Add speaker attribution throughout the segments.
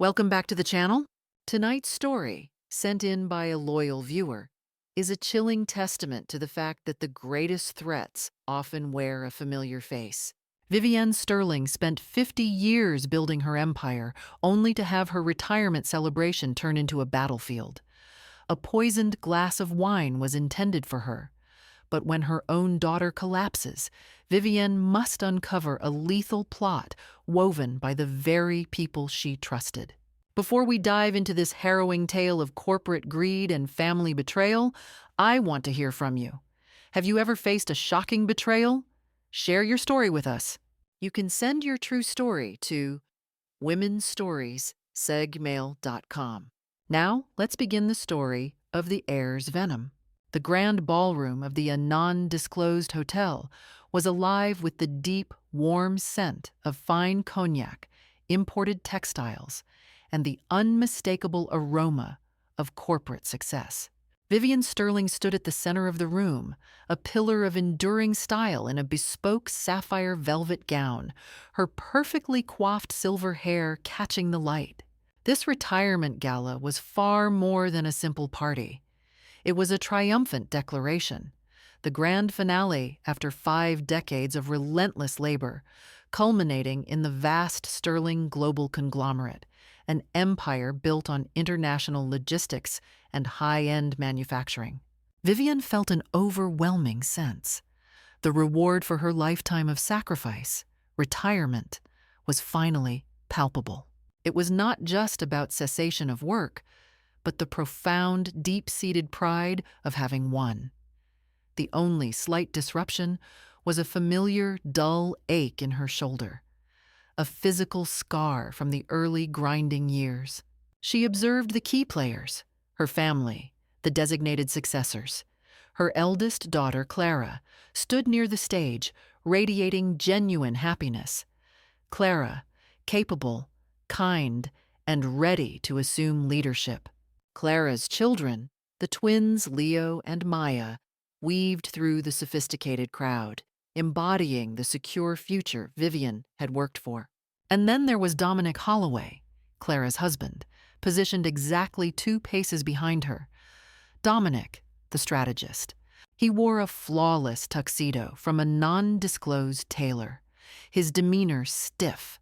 Speaker 1: Welcome back to the channel. Tonight's story, sent in by a loyal viewer, is a chilling testament to the fact that the greatest threats often wear a familiar face. Vivienne Sterling spent 50 years building her empire, only to have her retirement celebration turn into a battlefield. A poisoned glass of wine was intended for her, but when her own daughter collapses, Vivienne must uncover a lethal plot woven by the very people she trusted. Before we dive into this harrowing tale of corporate greed and family betrayal, I want to hear from you. Have you ever faced a shocking betrayal? Share your story with us. You can send your true story to womensstories@segmail.com. Now, let's begin the story of the heir's venom. The grand ballroom of the non-disclosed hotel was alive with the deep, warm scent of fine cognac, imported textiles, and the unmistakable aroma of corporate success. Vivienne Sterling stood at the center of the room, a pillar of enduring style in a bespoke sapphire velvet gown, her perfectly coiffed silver hair catching the light. This retirement gala was far more than a simple party. It was a triumphant declaration, the grand finale after 5 decades of relentless labor, culminating in the vast Sterling global conglomerate, an empire built on international logistics and high-end manufacturing. Vivienne felt an overwhelming sense. The reward for her lifetime of sacrifice, retirement, was finally palpable. It was not just about cessation of work, but the profound, deep-seated pride of having won. The only slight disruption was a familiar, dull ache in her shoulder, a physical scar from the early grinding years. She observed the key players, her family, the designated successors. Her eldest daughter, Clara, stood near the stage, radiating genuine happiness. Clara, capable, kind, and ready to assume leadership. Clara's children, the twins Leo and Maya, weaved through the sophisticated crowd, embodying the secure future Vivienne had worked for. And then there was Dominic Holloway, Clara's husband, positioned exactly 2 paces behind her. Dominic, the strategist. He wore a flawless tuxedo from a non-disclosed tailor, his demeanor stiff,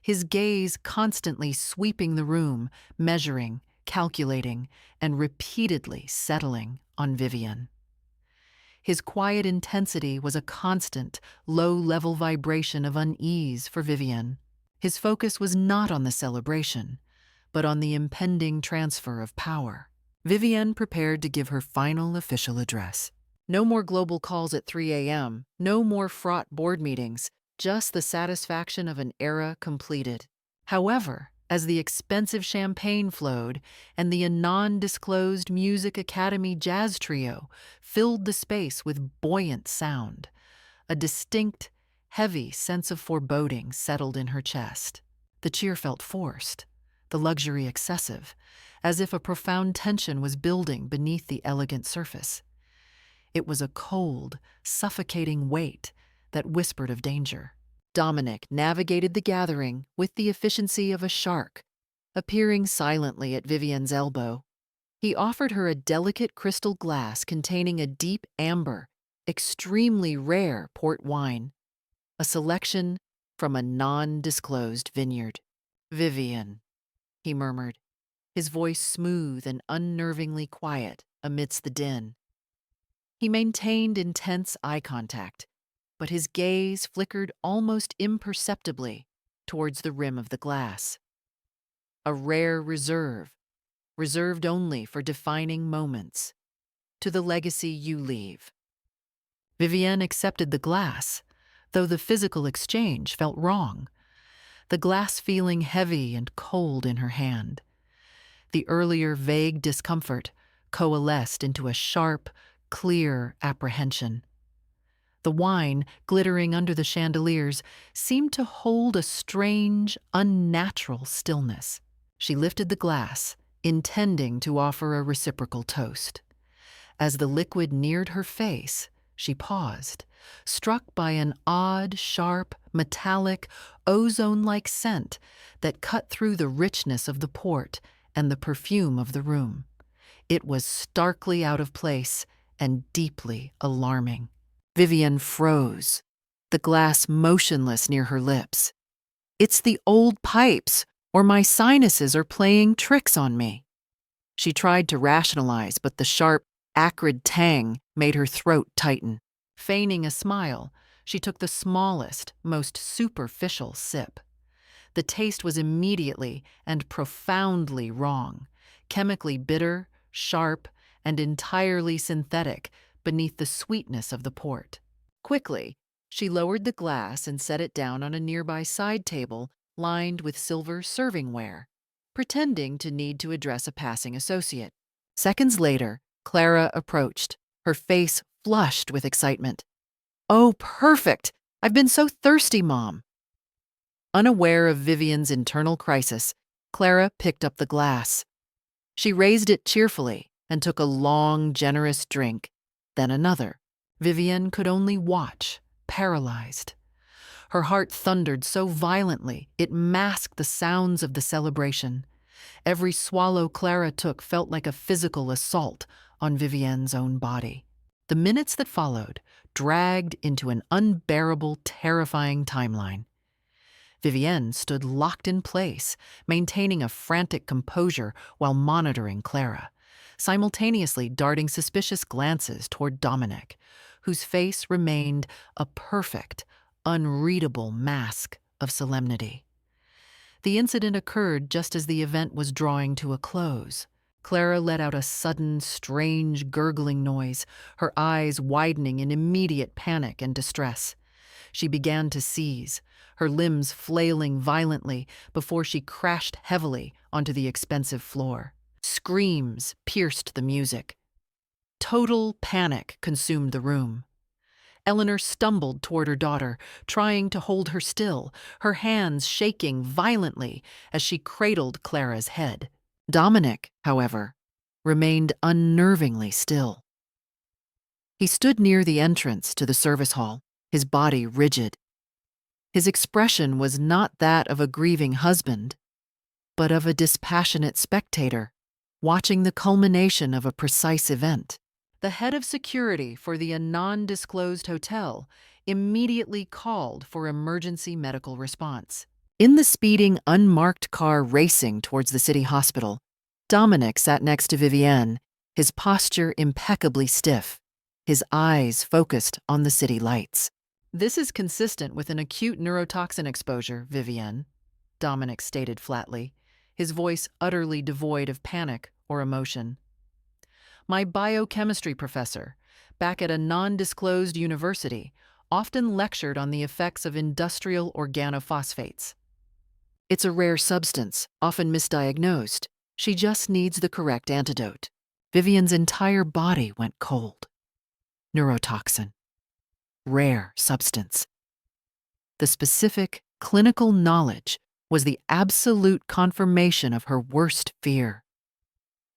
Speaker 1: his gaze constantly sweeping the room, measuring, calculating, and repeatedly settling on Vivienne. His quiet intensity was a constant, low-level vibration of unease for Vivienne. His focus was not on the celebration, but on the impending transfer of power. Vivienne prepared to give her final official address. No more global calls at 3 a.m., no more fraught board meetings, just the satisfaction of an era completed. However, as the expensive champagne flowed and the non-disclosed Music Academy jazz trio filled the space with buoyant sound, a distinct, heavy sense of foreboding settled in her chest. The cheer felt forced, the luxury excessive, as if a profound tension was building beneath the elegant surface. It was a cold, suffocating weight that whispered of danger. Dominic navigated the gathering with the efficiency of a shark, appearing silently at Vivienne's elbow. He offered her a delicate crystal glass containing a deep amber, extremely rare port wine, a selection from a non-disclosed vineyard. "Vivienne," he murmured, his voice smooth and unnervingly quiet amidst the din. He maintained intense eye contact, but his gaze flickered almost imperceptibly towards the rim of the glass. A rare reserve, reserved only for defining moments, to the legacy you leave. Vivienne accepted the glass, though the physical exchange felt wrong, the glass feeling heavy and cold in her hand. The earlier vague discomfort coalesced into a sharp, clear apprehension. The wine, glittering under the chandeliers, seemed to hold a strange, unnatural stillness. She lifted the glass, intending to offer a reciprocal toast. As the liquid neared her face, she paused, struck by an odd, sharp, metallic, ozone-like scent that cut through the richness of the port and the perfume of the room. It was starkly out of place and deeply alarming. Vivienne froze, the glass motionless near her lips. "It's the old pipes, or my sinuses are playing tricks on me." She tried to rationalize, but the sharp, acrid tang made her throat tighten. Feigning a smile, she took the smallest, most superficial sip. The taste was immediately and profoundly wrong, chemically bitter, sharp, and entirely synthetic beneath the sweetness of the port. Quickly, she lowered the glass and set it down on a nearby side table lined with silver servingware, pretending to need to address a passing associate. Seconds later, Clara approached, her face flushed with excitement. "Oh, perfect! I've been so thirsty, Mom." Unaware of Vivienne's internal crisis, Clara picked up the glass. She raised it cheerfully and took a long, generous drink, then another. Vivienne could only watch, paralyzed. Her heart thundered so violently it masked the sounds of the celebration. Every swallow Clara took felt like a physical assault on Vivienne's own body. The minutes that followed dragged into an unbearable, terrifying timeline. Vivienne stood locked in place, maintaining a frantic composure while monitoring Clara, simultaneously darting suspicious glances toward Dominic, whose face remained a perfect, unreadable mask of solemnity. The incident occurred just as the event was drawing to a close. Clara let out a sudden, strange, gurgling noise, her eyes widening in immediate panic and distress. She began to seize, her limbs flailing violently before she crashed heavily onto the expensive floor. Screams pierced the music. Total panic consumed the room. Eleanor stumbled toward her daughter, trying to hold her still, her hands shaking violently as she cradled Clara's head. Dominic, however, remained unnervingly still. He stood near the entrance to the service hall, his body rigid. His expression was not that of a grieving husband, but of a dispassionate spectator, watching the culmination of a precise event. The head of security for the non-disclosed hotel immediately called for emergency medical response. In the speeding, unmarked car racing towards the city hospital, Dominic sat next to Vivienne, his posture impeccably stiff, his eyes focused on the city lights. "This is consistent with an acute neurotoxin exposure, Vivienne," Dominic stated flatly, his voice utterly devoid of panic or emotion. "My biochemistry professor, back at a non-disclosed university, often lectured on the effects of industrial organophosphates. It's a rare substance, often misdiagnosed. She just needs the correct antidote." Vivienne's entire body went cold. Neurotoxin. Rare substance. The specific, clinical knowledge was the absolute confirmation of her worst fear.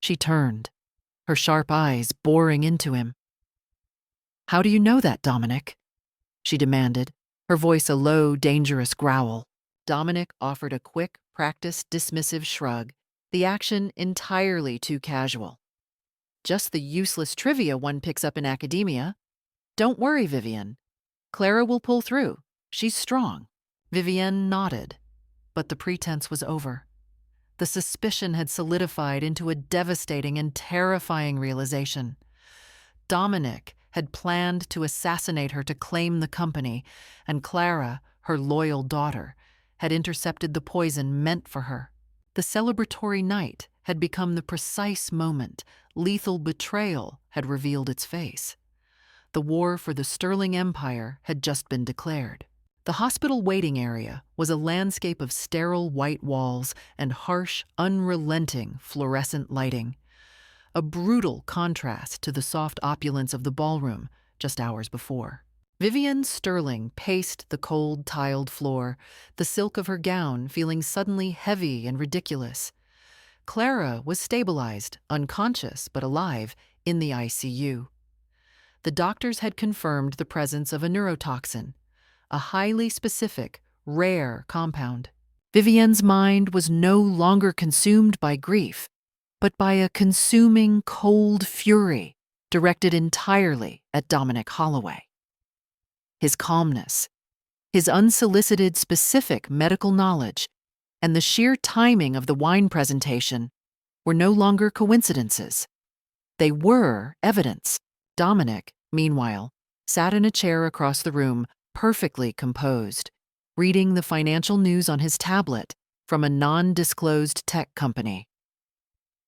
Speaker 1: She turned, her sharp eyes boring into him. "How do you know that, Dominic?" she demanded, her voice a low, dangerous growl. Dominic offered a quick, practiced, dismissive shrug, the action entirely too casual. "Just the useless trivia one picks up in academia. Don't worry, Vivienne. Clara will pull through. She's strong." Vivienne nodded, but the pretense was over. The suspicion had solidified into a devastating and terrifying realization. Dominic had planned to assassinate her to claim the company, and Clara, her loyal daughter, had intercepted the poison meant for her. The celebratory night had become the precise moment lethal betrayal had revealed its face. The war for the Sterling Empire had just been declared. The hospital waiting area was a landscape of sterile white walls and harsh, unrelenting fluorescent lighting, a brutal contrast to the soft opulence of the ballroom just hours before. Vivienne Sterling paced the cold, tiled floor, the silk of her gown feeling suddenly heavy and ridiculous. Clara was stabilized, unconscious but alive, in the ICU. The doctors had confirmed the presence of a neurotoxin, a highly specific, rare compound. Vivienne's mind was no longer consumed by grief, but by a consuming cold fury directed entirely at Dominic Holloway. His calmness, his unsolicited specific medical knowledge, and the sheer timing of the wine presentation were no longer coincidences. They were evidence. Dominic, meanwhile, sat in a chair across the room, perfectly composed, reading the financial news on his tablet from a non-disclosed tech company.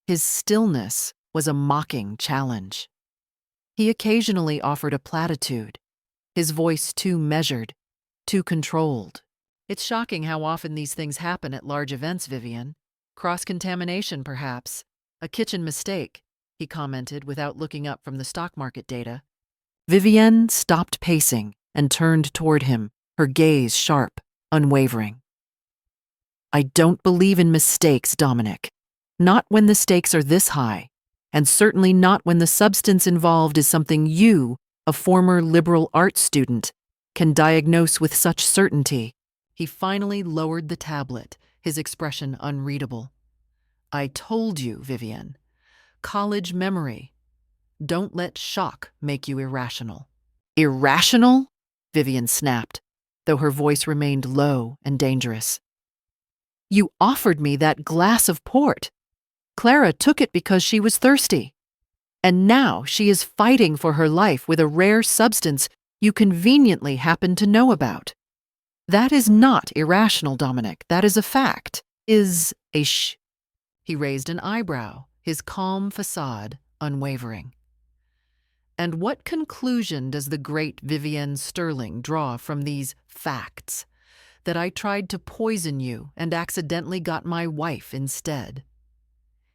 Speaker 1: His stillness was a mocking challenge. He occasionally offered a platitude, his voice too measured, too controlled. It's shocking how often these things happen at large events, Vivienne. Cross-contamination, perhaps. A kitchen mistake, he commented without looking up from the stock market data. Vivienne stopped pacing and turned toward him, her gaze sharp, unwavering. I don't believe in mistakes, Dominic. Not when the stakes are this high, and certainly not when the substance involved is something you, a former liberal arts student, can diagnose with such certainty. He finally lowered the tablet, his expression unreadable. I told you, Vivienne. College memory. Don't let shock make you irrational. Irrational? Vivienne snapped, though her voice remained low and dangerous. You offered me that glass of port. Clara took it because she was thirsty. And now she is fighting for her life with a rare substance you conveniently happen to know about. That is not irrational, Dominic. That is a fact. Is a sh. He raised an eyebrow, his calm facade unwavering. And what conclusion does the great Vivienne Sterling draw from these facts? That I tried to poison you and accidentally got my wife instead.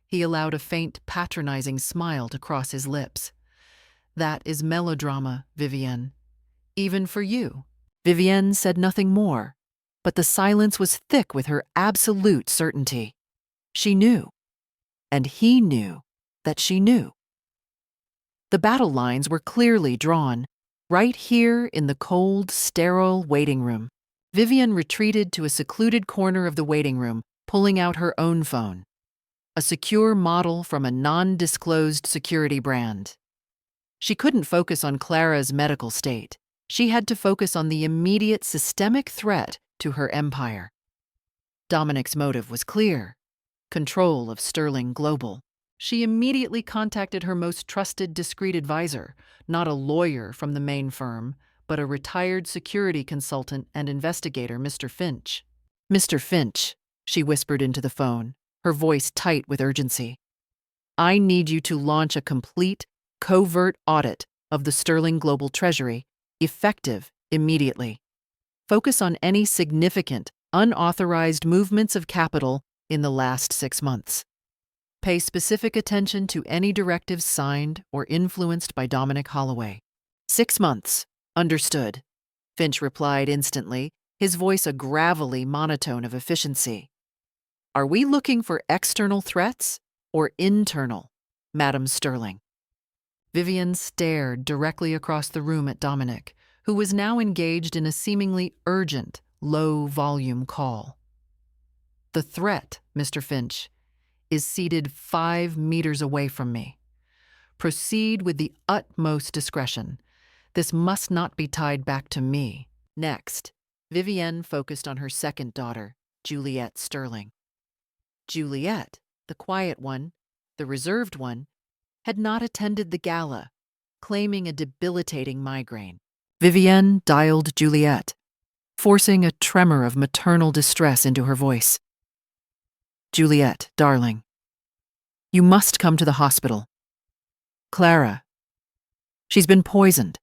Speaker 1: He allowed a faint, patronizing smile to cross his lips. That is melodrama, Vivienne. Even for you. Vivienne said nothing more, but the silence was thick with her absolute certainty. She knew, and he knew that she knew. The battle lines were clearly drawn, right here in the cold, sterile waiting room. Vivienne retreated to a secluded corner of the waiting room, pulling out her own phone. A secure model from a non-disclosed security brand. She couldn't focus on Clara's medical state. She had to focus on the immediate systemic threat to her empire. Dominic's motive was clear: control of Sterling Global. She immediately contacted her most trusted discreet advisor, not a lawyer from the main firm, but a retired security consultant and investigator, Mr. Finch. Mr. Finch, she whispered into the phone, her voice tight with urgency. I need you to launch a complete, covert audit of the Sterling Global Treasury, effective immediately. Focus on any significant, unauthorized movements of capital in the last 6 months. Pay specific attention to any directives signed or influenced by Dominic Holloway. 6 months. Understood. Finch replied instantly, his voice a gravelly monotone of efficiency. Are we looking for external threats or internal, Madam Sterling? Vivienne stared directly across the room at Dominic, who was now engaged in a seemingly urgent, low-volume call. The threat, Mr. Finch, is seated 5 meters away from me. Proceed with the utmost discretion. This must not be tied back to me. Next, Vivienne focused on her second daughter, Juliette Sterling. Juliette, the quiet one, the reserved one, had not attended the gala, claiming a debilitating migraine. Vivienne dialed Juliette, forcing a tremor of maternal distress into her voice. Juliette, darling, you must come to the hospital. Clara, she's been poisoned.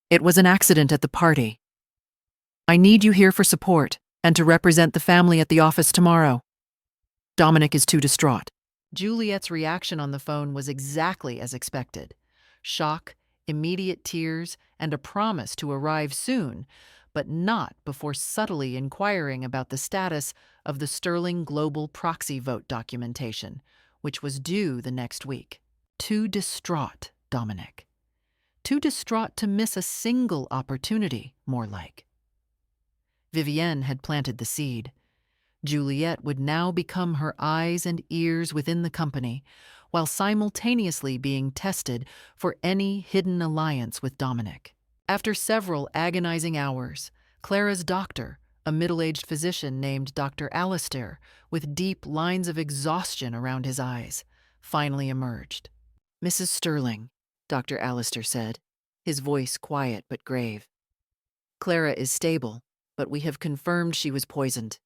Speaker 1: It was an accident at the party. I need you here for support and to represent the family at the office tomorrow. Dominic is too distraught. Juliette's reaction on the phone was exactly as expected. Shock, immediate tears, and a promise to arrive soon, but not before subtly inquiring about the status of the Sterling Global proxy vote documentation, which was due the next week. Too distraught, Dominic. too distraught to miss a single opportunity, more like. Vivienne had planted the seed. Juliet would now become her eyes and ears within the company, while simultaneously being tested for any hidden alliance with Dominic. After several agonizing hours, Clara's doctor, a middle-aged physician named Dr. Alistair, with deep lines of exhaustion around his eyes, finally emerged. "Mrs. Sterling," Dr. Alistair said, his voice quiet but grave. "Clara is stable, but we have confirmed she was poisoned.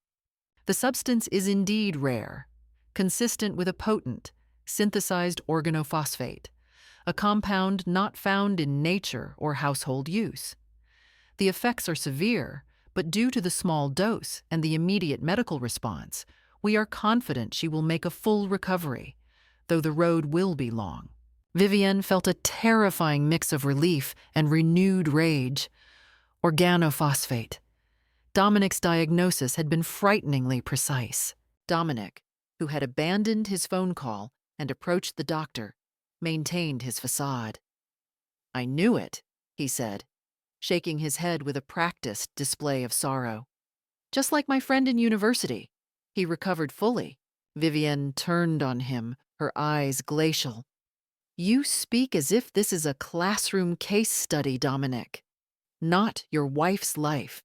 Speaker 1: The substance is indeed rare, consistent with a potent, synthesized organophosphate, a compound not found in nature or household use. The effects are severe, but due to the small dose and the immediate medical response, we are confident she will make a full recovery, though the road will be long." Vivienne felt a terrifying mix of relief and renewed rage. Organophosphate. Dominic's diagnosis had been frighteningly precise. Dominic, who had abandoned his phone call and approached the doctor, maintained his facade. "I knew it," he said, shaking his head with a practiced display of sorrow. "Just like my friend in university. He recovered fully." Vivienne turned on him, her eyes glacial. "You speak as if this is a classroom case study, Dominic. Not your wife's life."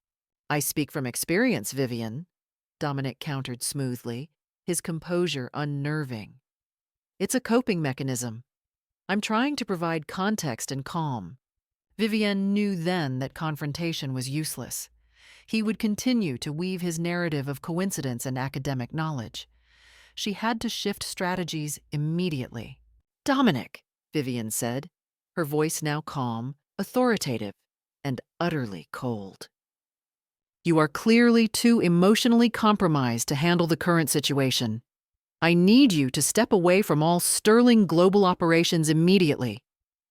Speaker 1: "I speak from experience, Vivienne," Dominic countered smoothly, his composure unnerving. "It's a coping mechanism. I'm trying to provide context and calm." Vivienne knew then that confrontation was useless. He would continue to weave his narrative of coincidence and academic knowledge. She had to shift strategies immediately. "Dominic," Vivienne said, her voice now calm, authoritative, and utterly cold. "You are clearly too emotionally compromised to handle the current situation. I need you to step away from all Sterling global operations immediately.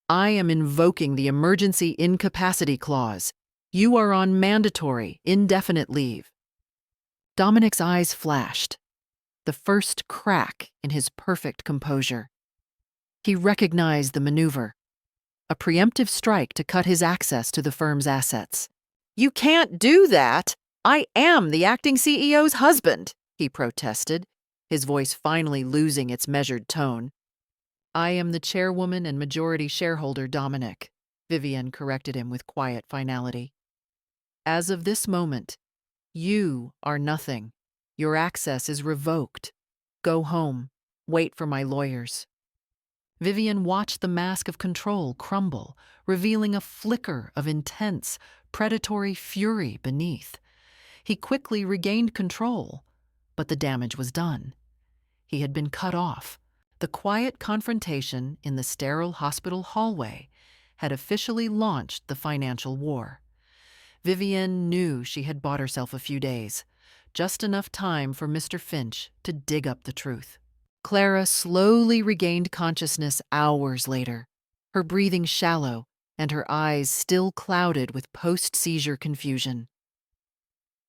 Speaker 1: I am invoking the emergency incapacity clause. You are on mandatory, indefinite leave." Dominic's eyes flashed, the first crack in his perfect composure. He recognized the maneuver, a preemptive strike to cut his access to the firm's assets. "You can't do that! I am the acting CEO's husband," he protested, his voice finally losing its measured tone. "I am the chairwoman and majority shareholder, Dominic," Vivienne corrected him with quiet finality. "As of this moment, you are nothing. Your access is revoked. Go home. Wait for my lawyers." Vivienne watched the mask of control crumble, revealing a flicker of intense, predatory fury beneath. He quickly regained control, but the damage was done. He had been cut off. The quiet confrontation in the sterile hospital hallway had officially launched the financial war. Vivienne knew she had bought herself a few days, just enough time for Mr. Finch to dig up the truth. Clara slowly regained consciousness hours later, her breathing shallow and her eyes still clouded with post-seizure confusion.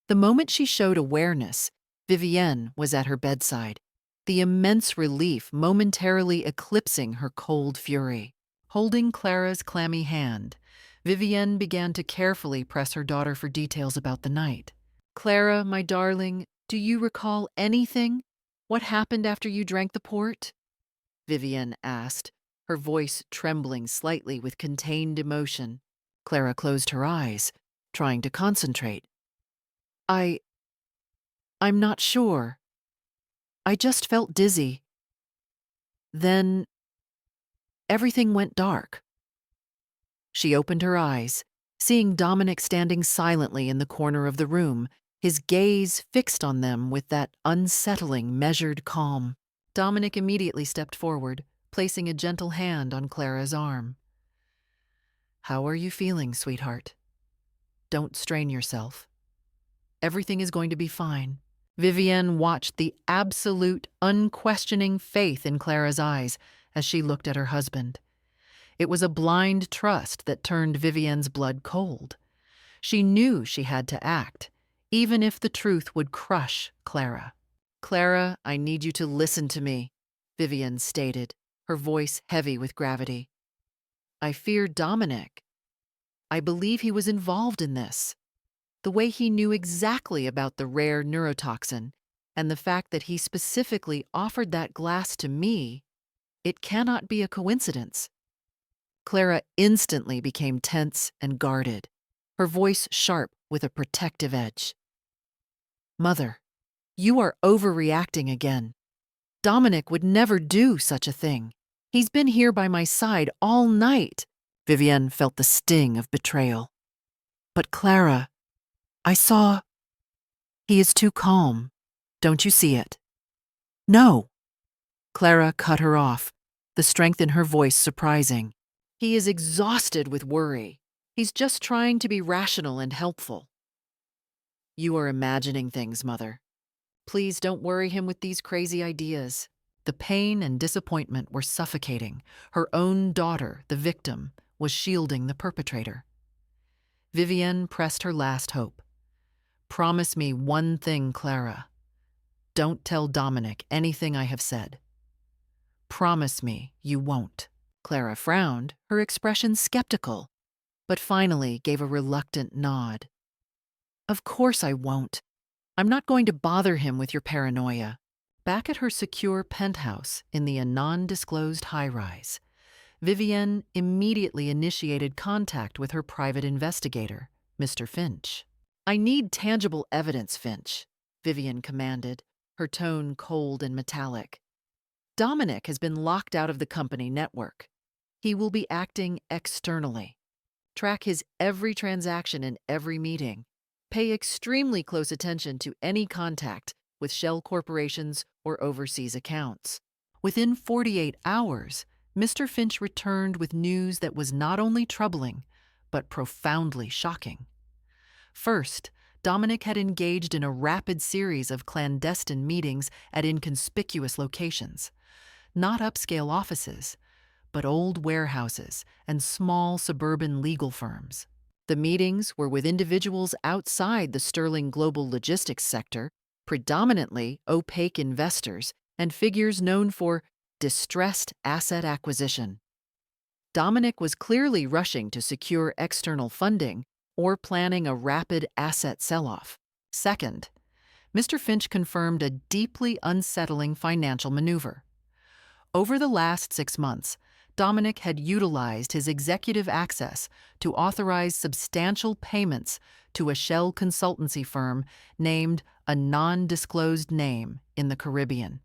Speaker 1: The moment she showed awareness, Vivienne was at her bedside, the immense relief momentarily eclipsing her cold fury. Holding Clara's clammy hand, Vivienne began to carefully press her daughter for details about the night. "Clara, my darling, do you recall anything? What happened after you drank the port?" Vivienne asked, her voice trembling slightly with contained emotion. Clara closed her eyes, trying to concentrate. I'm not sure. I just felt dizzy. Then everything went dark." She opened her eyes, seeing Dominic standing silently in the corner of the room, his gaze fixed on them with that unsettling, measured calm. Dominic immediately stepped forward, placing a gentle hand on Clara's arm. "How are you feeling, sweetheart? Don't strain yourself. Everything is going to be fine." Vivienne watched the absolute, unquestioning faith in Clara's eyes as she looked at her husband. It was a blind trust that turned Vivienne's blood cold. She knew she had to act, even if the truth would crush Clara. "Clara, I need you to listen to me," Vivienne stated, her voice heavy with gravity. I fear Dominic. I believe he was involved in this. The way he knew exactly about the rare neurotoxin and the fact that he specifically offered that glass to me, it cannot be a coincidence. Clara instantly became tense and guarded, her voice sharp with a protective edge. Mother, you are overreacting again. Dominic would never do such a thing. He's been here by my side all night. Vivienne felt the sting of betrayal. But Clara, I saw. He is too calm. Don't you see it? No. Clara cut her off, the strength in her voice surprising. He is exhausted with worry. He's just trying to be rational and helpful. You are imagining things, Mother. Please don't worry him with these crazy ideas. The pain and disappointment were suffocating. Her own daughter, the victim, was shielding the perpetrator. Vivienne pressed her last hope. Promise me one thing, Clara. Don't tell Dominic anything I have said. Promise me you won't. Clara frowned, her expression skeptical, but finally gave a reluctant nod. Of course I won't. I'm not going to bother him with your paranoia. Back at her secure penthouse in the non-disclosed high-rise, Vivienne immediately initiated contact with her private investigator, Mr. Finch. I need tangible evidence, Finch, Vivienne commanded, her tone cold and metallic. Dominic has been locked out of the company network. He will be acting externally. Track his every transaction and every meeting. Pay extremely close attention to any contact with shell corporations or overseas accounts. Within 48 hours, Mr. Finch returned with news that was not only troubling, but profoundly shocking. First, Dominic had engaged in a rapid series of clandestine meetings at inconspicuous locations. Not upscale offices, but old warehouses and small suburban legal firms. The meetings were with individuals outside the Sterling global logistics sector, predominantly opaque investors and figures known for distressed asset acquisition. Dominic was clearly rushing to secure external funding or planning a rapid asset sell-off. Second, Mr. Finch confirmed a deeply unsettling financial maneuver. Over the last 6 months, Dominic had utilized his executive access to authorize substantial payments to a shell consultancy firm named a non-disclosed name in the Caribbean.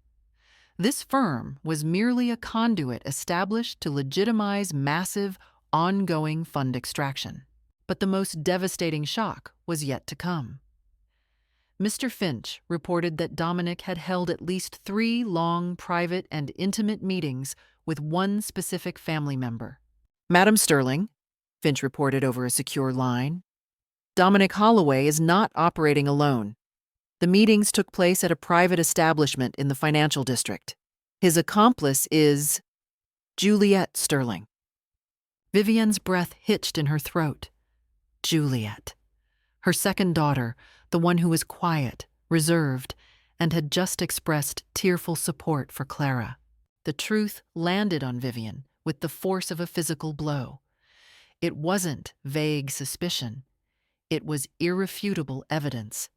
Speaker 1: This firm was merely a conduit established to legitimize massive, ongoing fund extraction. But the most devastating shock was yet to come. Mr. Finch reported that Dominic had held at least 3 long, private, and intimate meetings with one specific family member. Madam Sterling, Finch reported over a secure line, Dominic Holloway is not operating alone. The meetings took place at a private establishment in the financial district. His accomplice is Juliette Sterling. Vivienne's breath hitched in her throat. Juliette. Her second daughter, the one who was quiet, reserved, and had just expressed tearful support for Clara. The truth landed on Vivienne with the force of a physical blow. It wasn't vague suspicion. It was irrefutable evidence.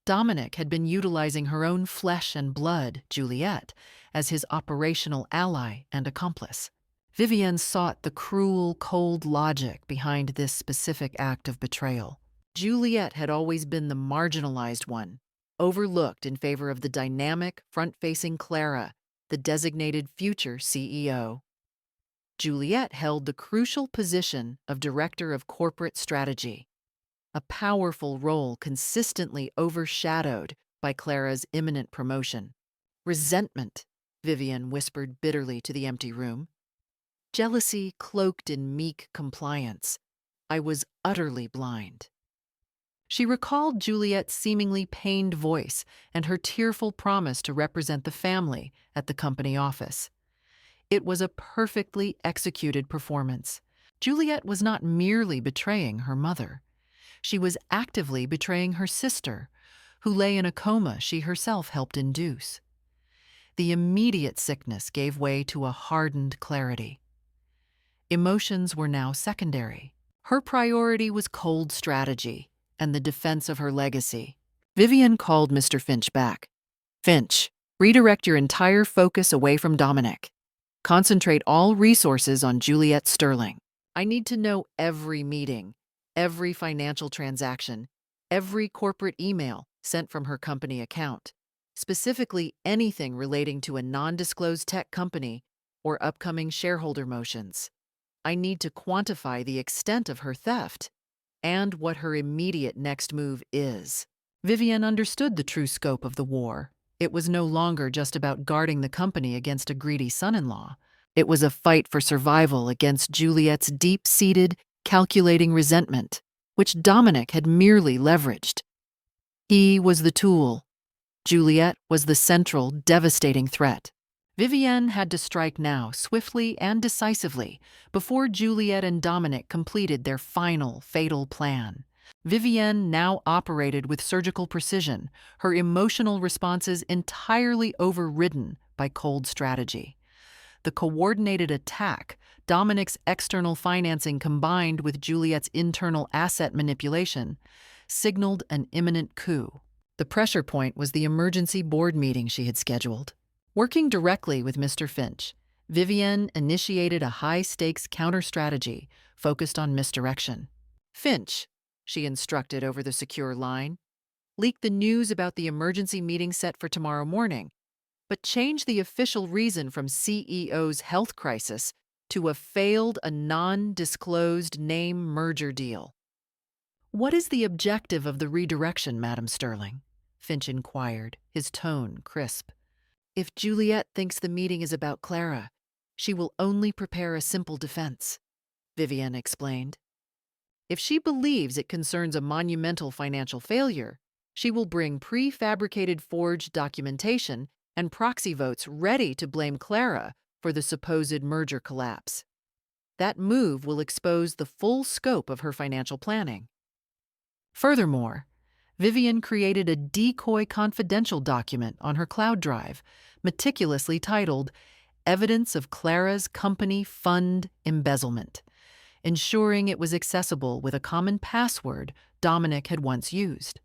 Speaker 1: Dominic had been utilizing her own flesh and blood, Juliette, as his operational ally and accomplice. Vivienne sought the cruel, cold logic behind this specific act of betrayal. Juliette had always been the marginalized one, overlooked in favor of the dynamic, front-facing Clara, the designated future CEO. Juliette held the crucial position of Director of Corporate Strategy, a powerful role consistently overshadowed by Clara's imminent promotion. Resentment, Vivienne whispered bitterly to the empty room. Jealousy cloaked in meek compliance. I was utterly blind. She recalled Juliette's seemingly pained voice and her tearful promise to represent the family at the company office. It was a perfectly executed performance. Juliette was not merely betraying her mother. She was actively betraying her sister, who lay in a coma she herself helped induce. The immediate sickness gave way to a hardened clarity. Emotions were now secondary. Her priority was cold strategy and the defense of her legacy. Vivienne called Mr. Finch back. Finch, redirect your entire focus away from Dominic. Concentrate all resources on Juliette Sterling. I need to know every meeting, every financial transaction, every corporate email sent from her company account, specifically anything relating to a non-disclosed tech company or upcoming shareholder motions. I need to quantify the extent of her theft and what her immediate next move is. Vivienne understood the true scope of the war. It was no longer just about guarding the company against a greedy son-in-law. It was a fight for survival against Juliette's deep-seated, calculating resentment, which Dominic had merely leveraged. He was the tool. Juliette was the central, devastating threat. Vivienne had to strike now, swiftly and decisively, before Juliette and Dominic completed their final, fatal plan. Vivienne now operated with surgical precision, her emotional responses entirely overridden by cold strategy. The coordinated attack, Dominic's external financing combined with Juliette's internal asset manipulation, signaled an imminent coup. The pressure point was the emergency board meeting she had scheduled. Working directly with Mr. Finch, Vivienne initiated a high-stakes counter-strategy focused on misdirection. Finch, she instructed over the secure line, leak the news about the emergency meeting set for tomorrow morning, but change the official reason from CEO's health crisis to a non-disclosed name merger deal. What is the objective of the redirection, Madam Sterling? Finch inquired, his tone crisp. If Juliette thinks the meeting is about Clara, she will only prepare a simple defense, Vivienne explained. If she believes it concerns a monumental financial failure, she will bring prefabricated forged documentation and proxy votes ready to blame Clara for the supposed merger collapse. That move will expose the full scope of her financial planning. Furthermore, Vivienne created a decoy confidential document on her cloud drive, meticulously titled Evidence of Clara's Company Fund Embezzlement, ensuring it was accessible with a common password Dominic had once used.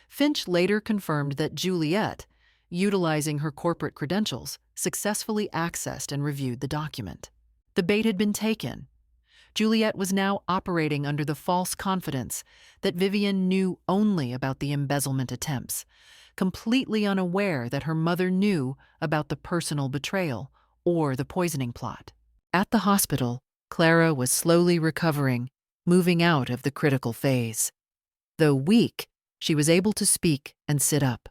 Speaker 1: Finch later confirmed that Juliette, utilizing her corporate credentials, successfully accessed and reviewed the document. The bait had been taken. Juliette was now operating under the false confidence that Vivienne knew only about the embezzlement attempts, completely unaware that her mother knew about the personal betrayal or the poisoning plot. At the hospital, Clara was slowly recovering, moving out of the critical phase. Though weak, she was able to speak and sit up.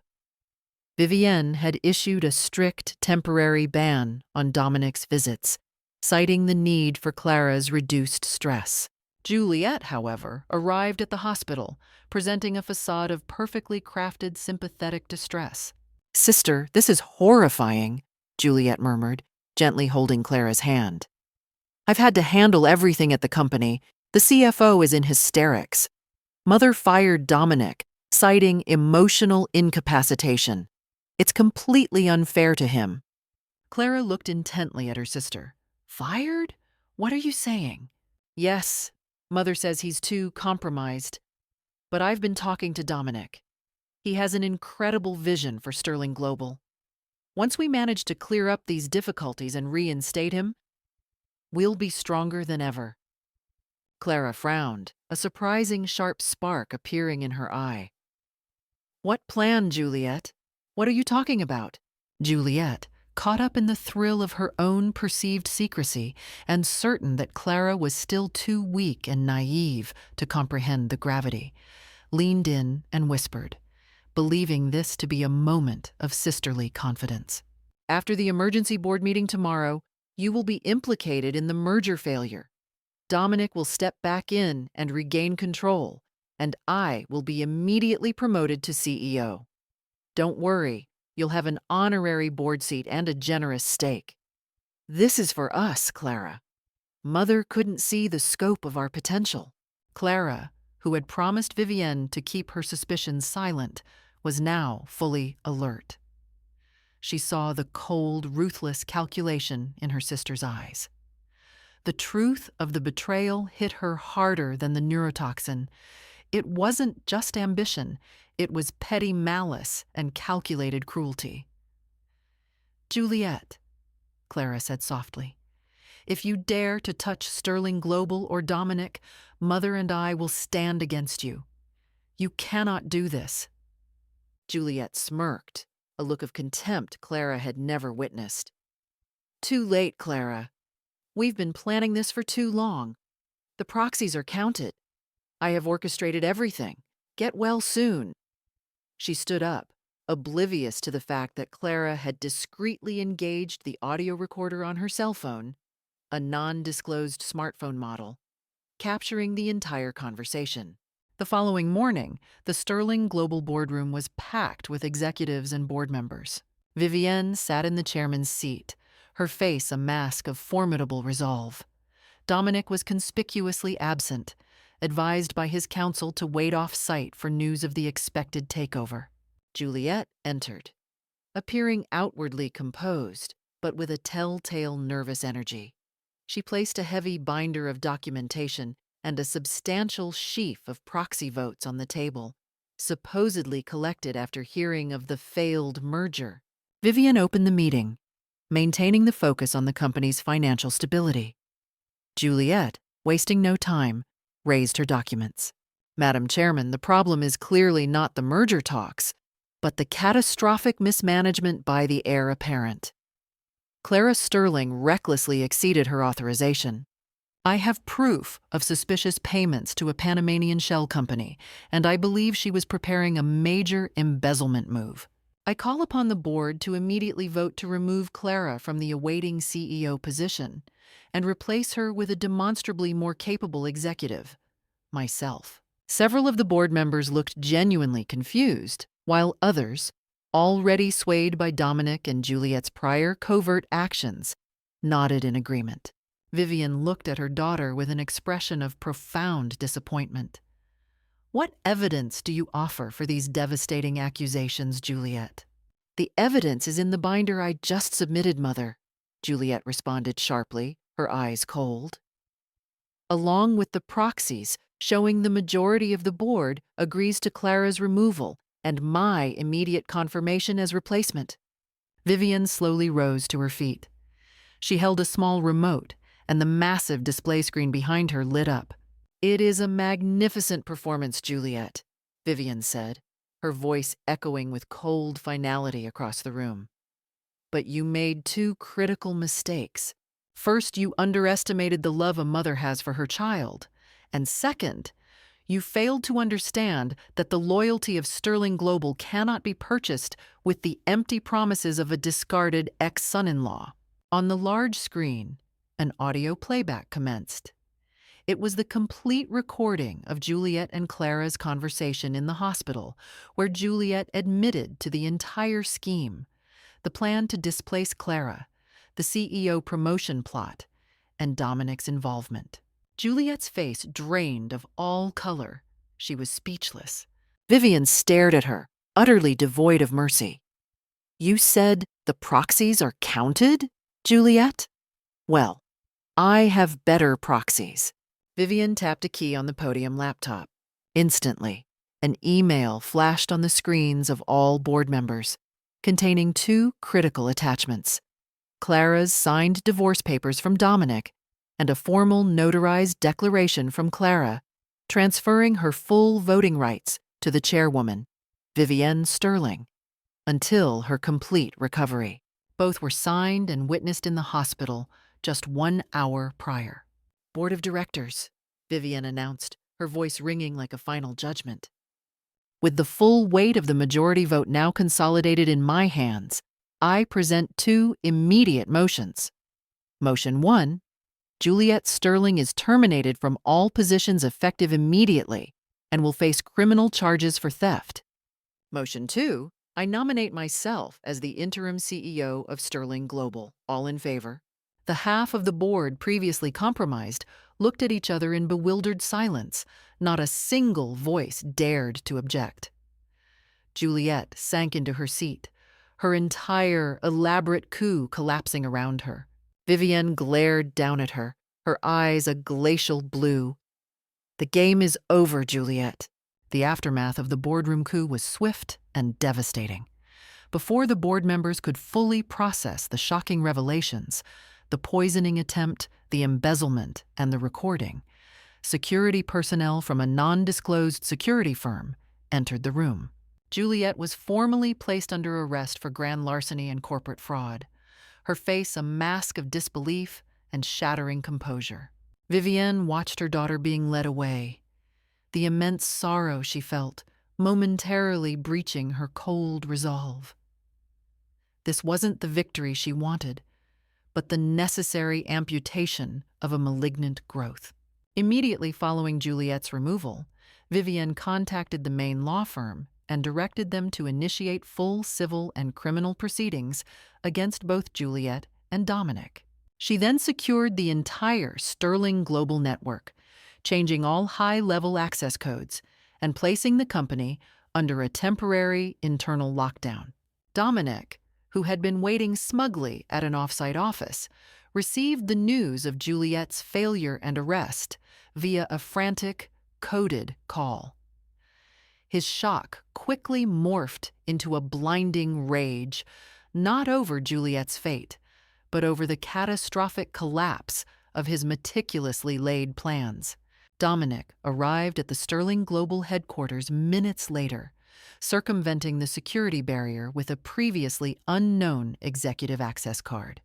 Speaker 1: Vivienne had issued a strict temporary ban on Dominic's visits, citing the need for Clara's reduced stress. Juliette, however, arrived at the hospital, presenting a facade of perfectly crafted sympathetic distress. "Sister, this is horrifying," Juliette murmured, gently holding Clara's hand. "I've had to handle everything at the company. The CFO is in hysterics. Mother fired Dominic, citing emotional incapacitation. It's completely unfair to him." Clara looked intently at her sister. "Fired? What are you saying?" "Yes, Mother says he's too compromised. But I've been talking to Dominic. He has an incredible vision for Sterling Global. Once we manage to clear up these difficulties and reinstate him, we'll be stronger than ever." Clara frowned, a surprising sharp spark appearing in her eye. "What plan, Juliette? What are you talking about?" Juliette, caught up in the thrill of her own perceived secrecy and certain that Clara was still too weak and naive to comprehend the gravity, leaned in and whispered, believing this to be a moment of sisterly confidence. "After the emergency board meeting tomorrow, you will be implicated in the merger failure. Dominic will step back in and regain control, and I will be immediately promoted to CEO. Don't worry, you'll have an honorary board seat and a generous stake. This is for us, Clara. Mother couldn't see the scope of our potential." Clara, who had promised Vivienne to keep her suspicions silent, was now fully alert. She saw the cold, ruthless calculation in her sister's eyes. The truth of the betrayal hit her harder than the neurotoxin. It wasn't just ambition, it was petty malice and calculated cruelty. "Juliet," Clara said softly, "if you dare to touch Sterling Global or Dominic, Mother and I will stand against you. You cannot do this." Juliet smirked, a look of contempt Clara had never witnessed. "Too late, Clara. We've been planning this for too long. The proxies are counted. I have orchestrated everything. Get well soon." She stood up, oblivious to the fact that Clara had discreetly engaged the audio recorder on her cell phone, a non-disclosed smartphone model, capturing the entire conversation. The following morning, the Sterling Global boardroom was packed with executives and board members. Vivienne sat in the chairman's seat, her face a mask of formidable resolve. Dominic was conspicuously absent, advised by his counsel to wait off-site for news of the expected takeover. Juliet entered, appearing outwardly composed, but with a telltale nervous energy. She placed a heavy binder of documentation and a substantial sheaf of proxy votes on the table, supposedly collected after hearing of the failed merger. Vivienne opened the meeting, maintaining the focus on the company's financial stability. Juliet, wasting no time, raised her documents. "Madam Chairman, the problem is clearly not the merger talks, but the catastrophic mismanagement by the heir apparent." Clara Sterling recklessly exceeded her authorization. "I have proof of suspicious payments to a Panamanian shell company, and I believe she was preparing a major embezzlement move. I call upon the board to immediately vote to remove Clara from the awaiting CEO position and replace her with a demonstrably more capable executive, myself." Several of the board members looked genuinely confused, while others, already swayed by Dominic and Juliet's prior covert actions, nodded in agreement. Vivienne looked at her daughter with an expression of profound disappointment. "What evidence do you offer for these devastating accusations, Juliet?" "The evidence is in the binder I just submitted, Mother," Juliet responded sharply, her eyes cold. "Along with the proxies showing the majority of the board agrees to Clara's removal and my immediate confirmation as replacement." Vivienne slowly rose to her feet. She held a small remote, and the massive display screen behind her lit up. "It is a magnificent performance, Juliet," Vivienne said, her voice echoing with cold finality across the room. "But you made two critical mistakes. First, you underestimated the love a mother has for her child, and second, you failed to understand that the loyalty of Sterling Global cannot be purchased with the empty promises of a discarded ex-son-in-law." On the large screen, an audio playback commenced. It was the complete recording of Juliet and Clara's conversation in the hospital, where Juliet admitted to the entire scheme, the plan to displace Clara, the CEO promotion plot, and Dominic's involvement. Juliet's face drained of all color. She was speechless. Vivienne stared at her, utterly devoid of mercy. "You said the proxies are counted, Juliet? Well, I have better proxies." Vivienne tapped a key on the podium laptop. Instantly, an email flashed on the screens of all board members, containing two critical attachments: Clara's signed divorce papers from Dominic and a formal notarized declaration from Clara, transferring her full voting rights to the chairwoman, Vivienne Sterling, until her complete recovery. Both were signed and witnessed in the hospital just 1 hour prior. "Board of Directors," Vivienne announced, her voice ringing like a final judgment. "With the full weight of the majority vote now consolidated in my hands, I present two immediate motions. Motion 1, Juliet Sterling is terminated from all positions effective immediately and will face criminal charges for theft. Motion 2, I nominate myself as the interim CEO of Sterling Global. All in favor?" The half of the board previously compromised looked at each other in bewildered silence. Not a single voice dared to object. Juliet sank into her seat, her entire elaborate coup collapsing around her. Vivienne glared down at her, her eyes a glacial blue. "The game is over, Juliet." The aftermath of the boardroom coup was swift and devastating. Before the board members could fully process the shocking revelations, the poisoning attempt, the embezzlement, and the recording, security personnel from a non-disclosed security firm entered the room. Juliet was formally placed under arrest for grand larceny and corporate fraud, her face a mask of disbelief and shattering composure. Vivienne watched her daughter being led away, the immense sorrow she felt momentarily breaching her cold resolve. This wasn't the victory she wanted, but the necessary amputation of a malignant growth. Immediately following Juliet's removal, Vivienne contacted the main law firm and directed them to initiate full civil and criminal proceedings against both Juliet and Dominic. She then secured the entire Sterling global network, changing all high-level access codes and placing the company under a temporary internal lockdown. Dominic, who had been waiting smugly at an off-site office, received the news of Juliet's failure and arrest via a frantic, coded call. His shock quickly morphed into a blinding rage, not over Juliet's fate, but over the catastrophic collapse of his meticulously laid plans. Dominic arrived at the Sterling Global headquarters minutes later, circumventing the security barrier with a previously unknown executive access card.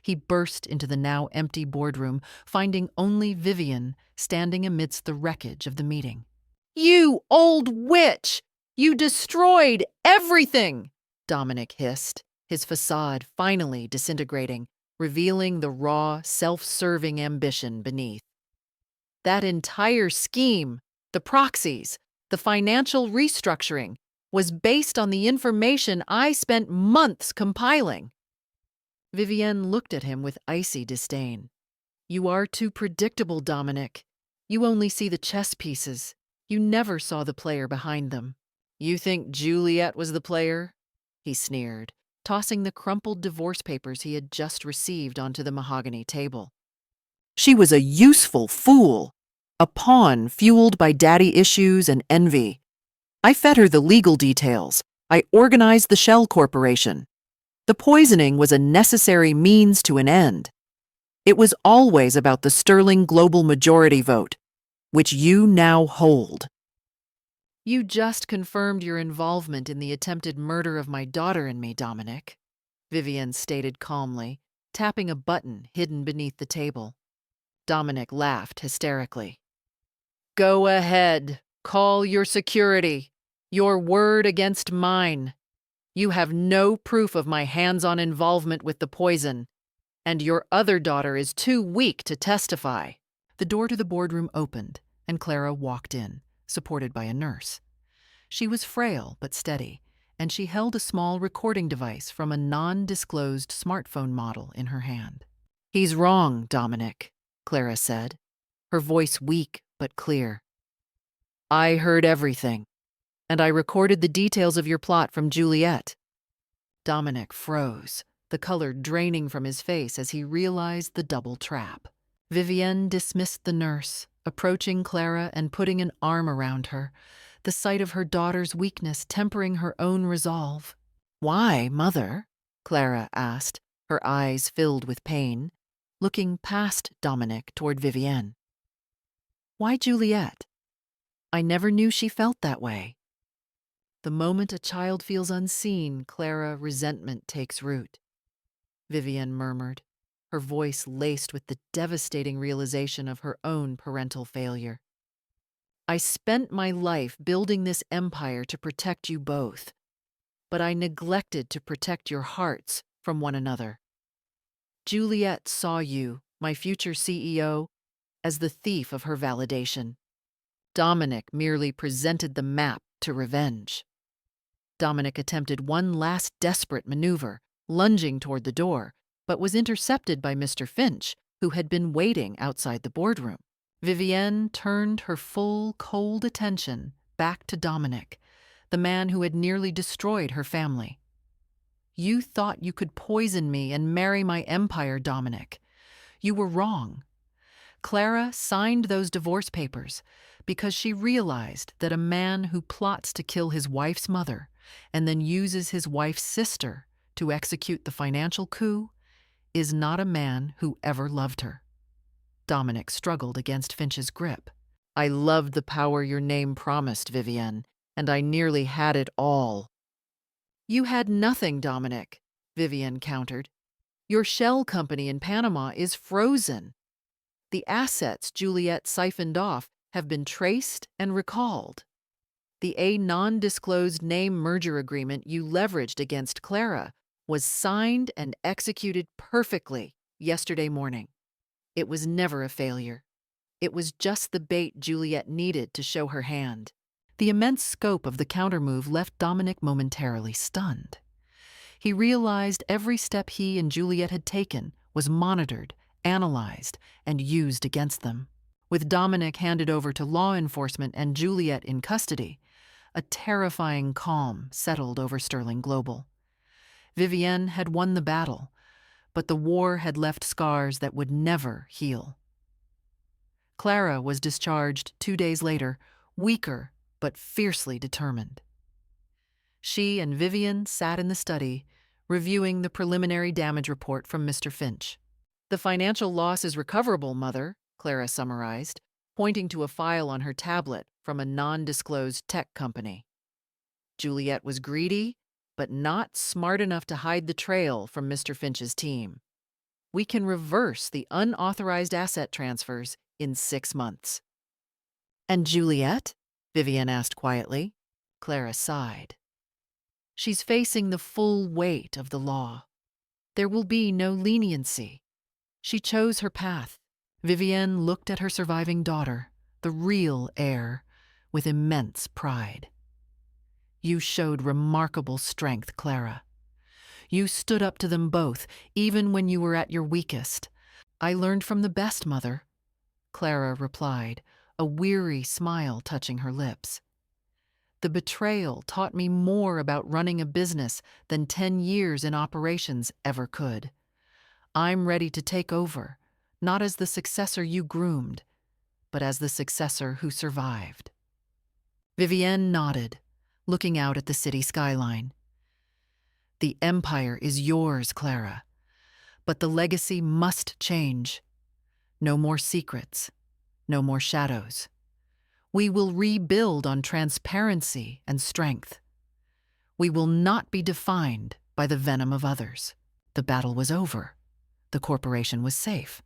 Speaker 1: He burst into the now empty boardroom, finding only Vivienne standing amidst the wreckage of the meeting. "You old witch! You destroyed everything!" Dominic hissed, his facade finally disintegrating, revealing the raw, self-serving ambition beneath. That entire scheme, the proxies, the financial restructuring, was based on the information I spent months compiling. Vivienne looked at him with icy disdain. "You are too predictable, Dominic. You only see the chess pieces. You never saw the player behind them." "You think Juliet was the player?" he sneered, tossing the crumpled divorce papers he had just received onto the mahogany table. "She was a useful fool, a pawn fueled by daddy issues and envy. I fed her the legal details. I organized the shell corporation. The poisoning was a necessary means to an end. It was always about the Sterling global majority vote, which you now hold." "You just confirmed your involvement in the attempted murder of my daughter and me, Dominic," Vivienne stated calmly, tapping a button hidden beneath the table. Dominic laughed hysterically. "Go ahead. Call your security. Your word against mine. You have no proof of my hands-on involvement with the poison, and your other daughter is too weak to testify." The door to the boardroom opened, and Clara walked in, supported by a nurse. She was frail but steady, and she held a small recording device from a non-disclosed smartphone model in her hand. "He's wrong, Dominic," Clara said, her voice weak but clear. "I heard everything, and I recorded the details of your plot from Juliet." Dominic froze, the color draining from his face as he realized the double trap. Vivienne dismissed the nurse, approaching Clara and putting an arm around her, the sight of her daughter's weakness tempering her own resolve. "Why, Mother?" Clara asked, her eyes filled with pain, looking past Dominic toward Vivienne. "Why Juliet? I never knew she felt that way." The moment a child feels unseen, Clara, resentment takes root. Vivienne murmured, her voice laced with the devastating realization of her own parental failure. "I spent my life building this empire to protect you both, but I neglected to protect your hearts from one another. Juliet saw you, my future CEO, as the thief of her validation. Dominic merely presented the map to revenge." Dominic attempted one last desperate maneuver, lunging toward the door, but was intercepted by Mr. Finch, who had been waiting outside the boardroom. Vivienne turned her full, cold attention back to Dominic, the man who had nearly destroyed her family. "You thought you could poison me and marry my empire, Dominic. You were wrong. Clara signed those divorce papers because she realized that a man who plots to kill his wife's mother and then uses his wife's sister to execute the financial coup is not a man who ever loved her. Dominic struggled against Finch's grip. I loved the power your name promised, Vivienne, and I nearly had it all. You had nothing, Dominic, Vivienne countered. Your shell company in Panama is frozen. The assets Juliet siphoned off have been traced and recalled. The non-disclosed name merger agreement you leveraged against Clara was signed and executed perfectly yesterday morning. It was never a failure. It was just the bait Juliet needed to show her hand. The immense scope of the countermove left Dominic momentarily stunned. He realized every step he and Juliet had taken was monitored, analyzed, and used against them. With Dominic handed over to law enforcement and Juliet in custody, a terrifying calm settled over Sterling Global. Vivienne had won the battle, but the war had left scars that would never heal. Clara was discharged 2 days later, weaker but fiercely determined. She and Vivienne sat in the study, reviewing the preliminary damage report from Mr. Finch. The financial loss is recoverable, Mother, Clara summarized, pointing to a file on her tablet from a non-disclosed tech company. Juliet was greedy, but not smart enough to hide the trail from Mr. Finch's team. We can reverse the unauthorized asset transfers in 6 months. And Juliet? Vivienne asked quietly. Clara sighed. She's facing the full weight of the law. There will be no leniency. She chose her path. Vivienne looked at her surviving daughter, the real heir, with immense pride. You showed remarkable strength, Clara. You stood up to them both, even when you were at your weakest. I learned from the best, Mother, Clara replied, a weary smile touching her lips. The betrayal taught me more about running a business than 10 years in operations ever could. I'm ready to take over, not as the successor you groomed, but as the successor who survived. Vivienne nodded, looking out at the city skyline. The empire is yours, Clara, but the legacy must change. No more secrets, no more shadows. We will rebuild on transparency and strength. We will not be defined by the venom of others. The battle was over. The corporation was safe.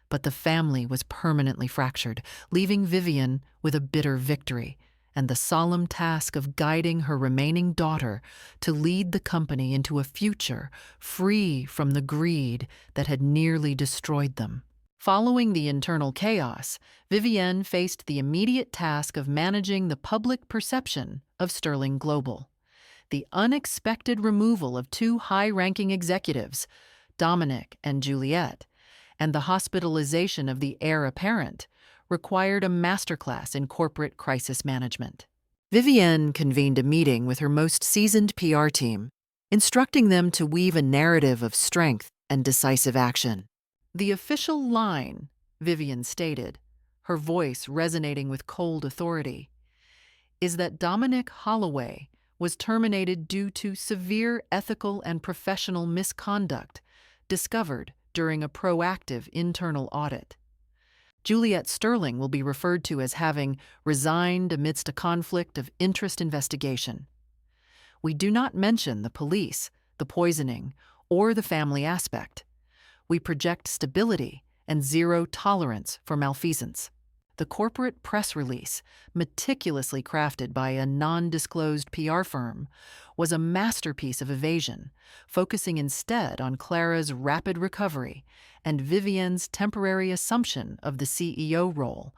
Speaker 1: But the family was permanently fractured, leaving Vivienne with a bitter victory and the solemn task of guiding her remaining daughter to lead the company into a future free from the greed that had nearly destroyed them. Following the internal chaos, Vivienne faced the immediate task of managing the public perception of Sterling Global. The unexpected removal of 2 high-ranking executives, Dominic and Juliet, and the hospitalization of the heir apparent required a masterclass in corporate crisis management. Vivienne convened a meeting with her most seasoned PR team, instructing them to weave a narrative of strength and decisive action. The official line, Vivienne stated, her voice resonating with cold authority, is that Dominic Holloway was terminated due to severe ethical and professional misconduct discovered during a proactive internal audit. Juliet Sterling will be referred to as having resigned amidst a conflict of interest investigation. We do not mention the police, the poisoning, or the family aspect. We project stability and zero tolerance for malfeasance. The corporate press release, meticulously crafted by a non-disclosed PR firm, was a masterpiece of evasion, focusing instead on Clara's rapid recovery and Vivienne's temporary assumption of the CEO role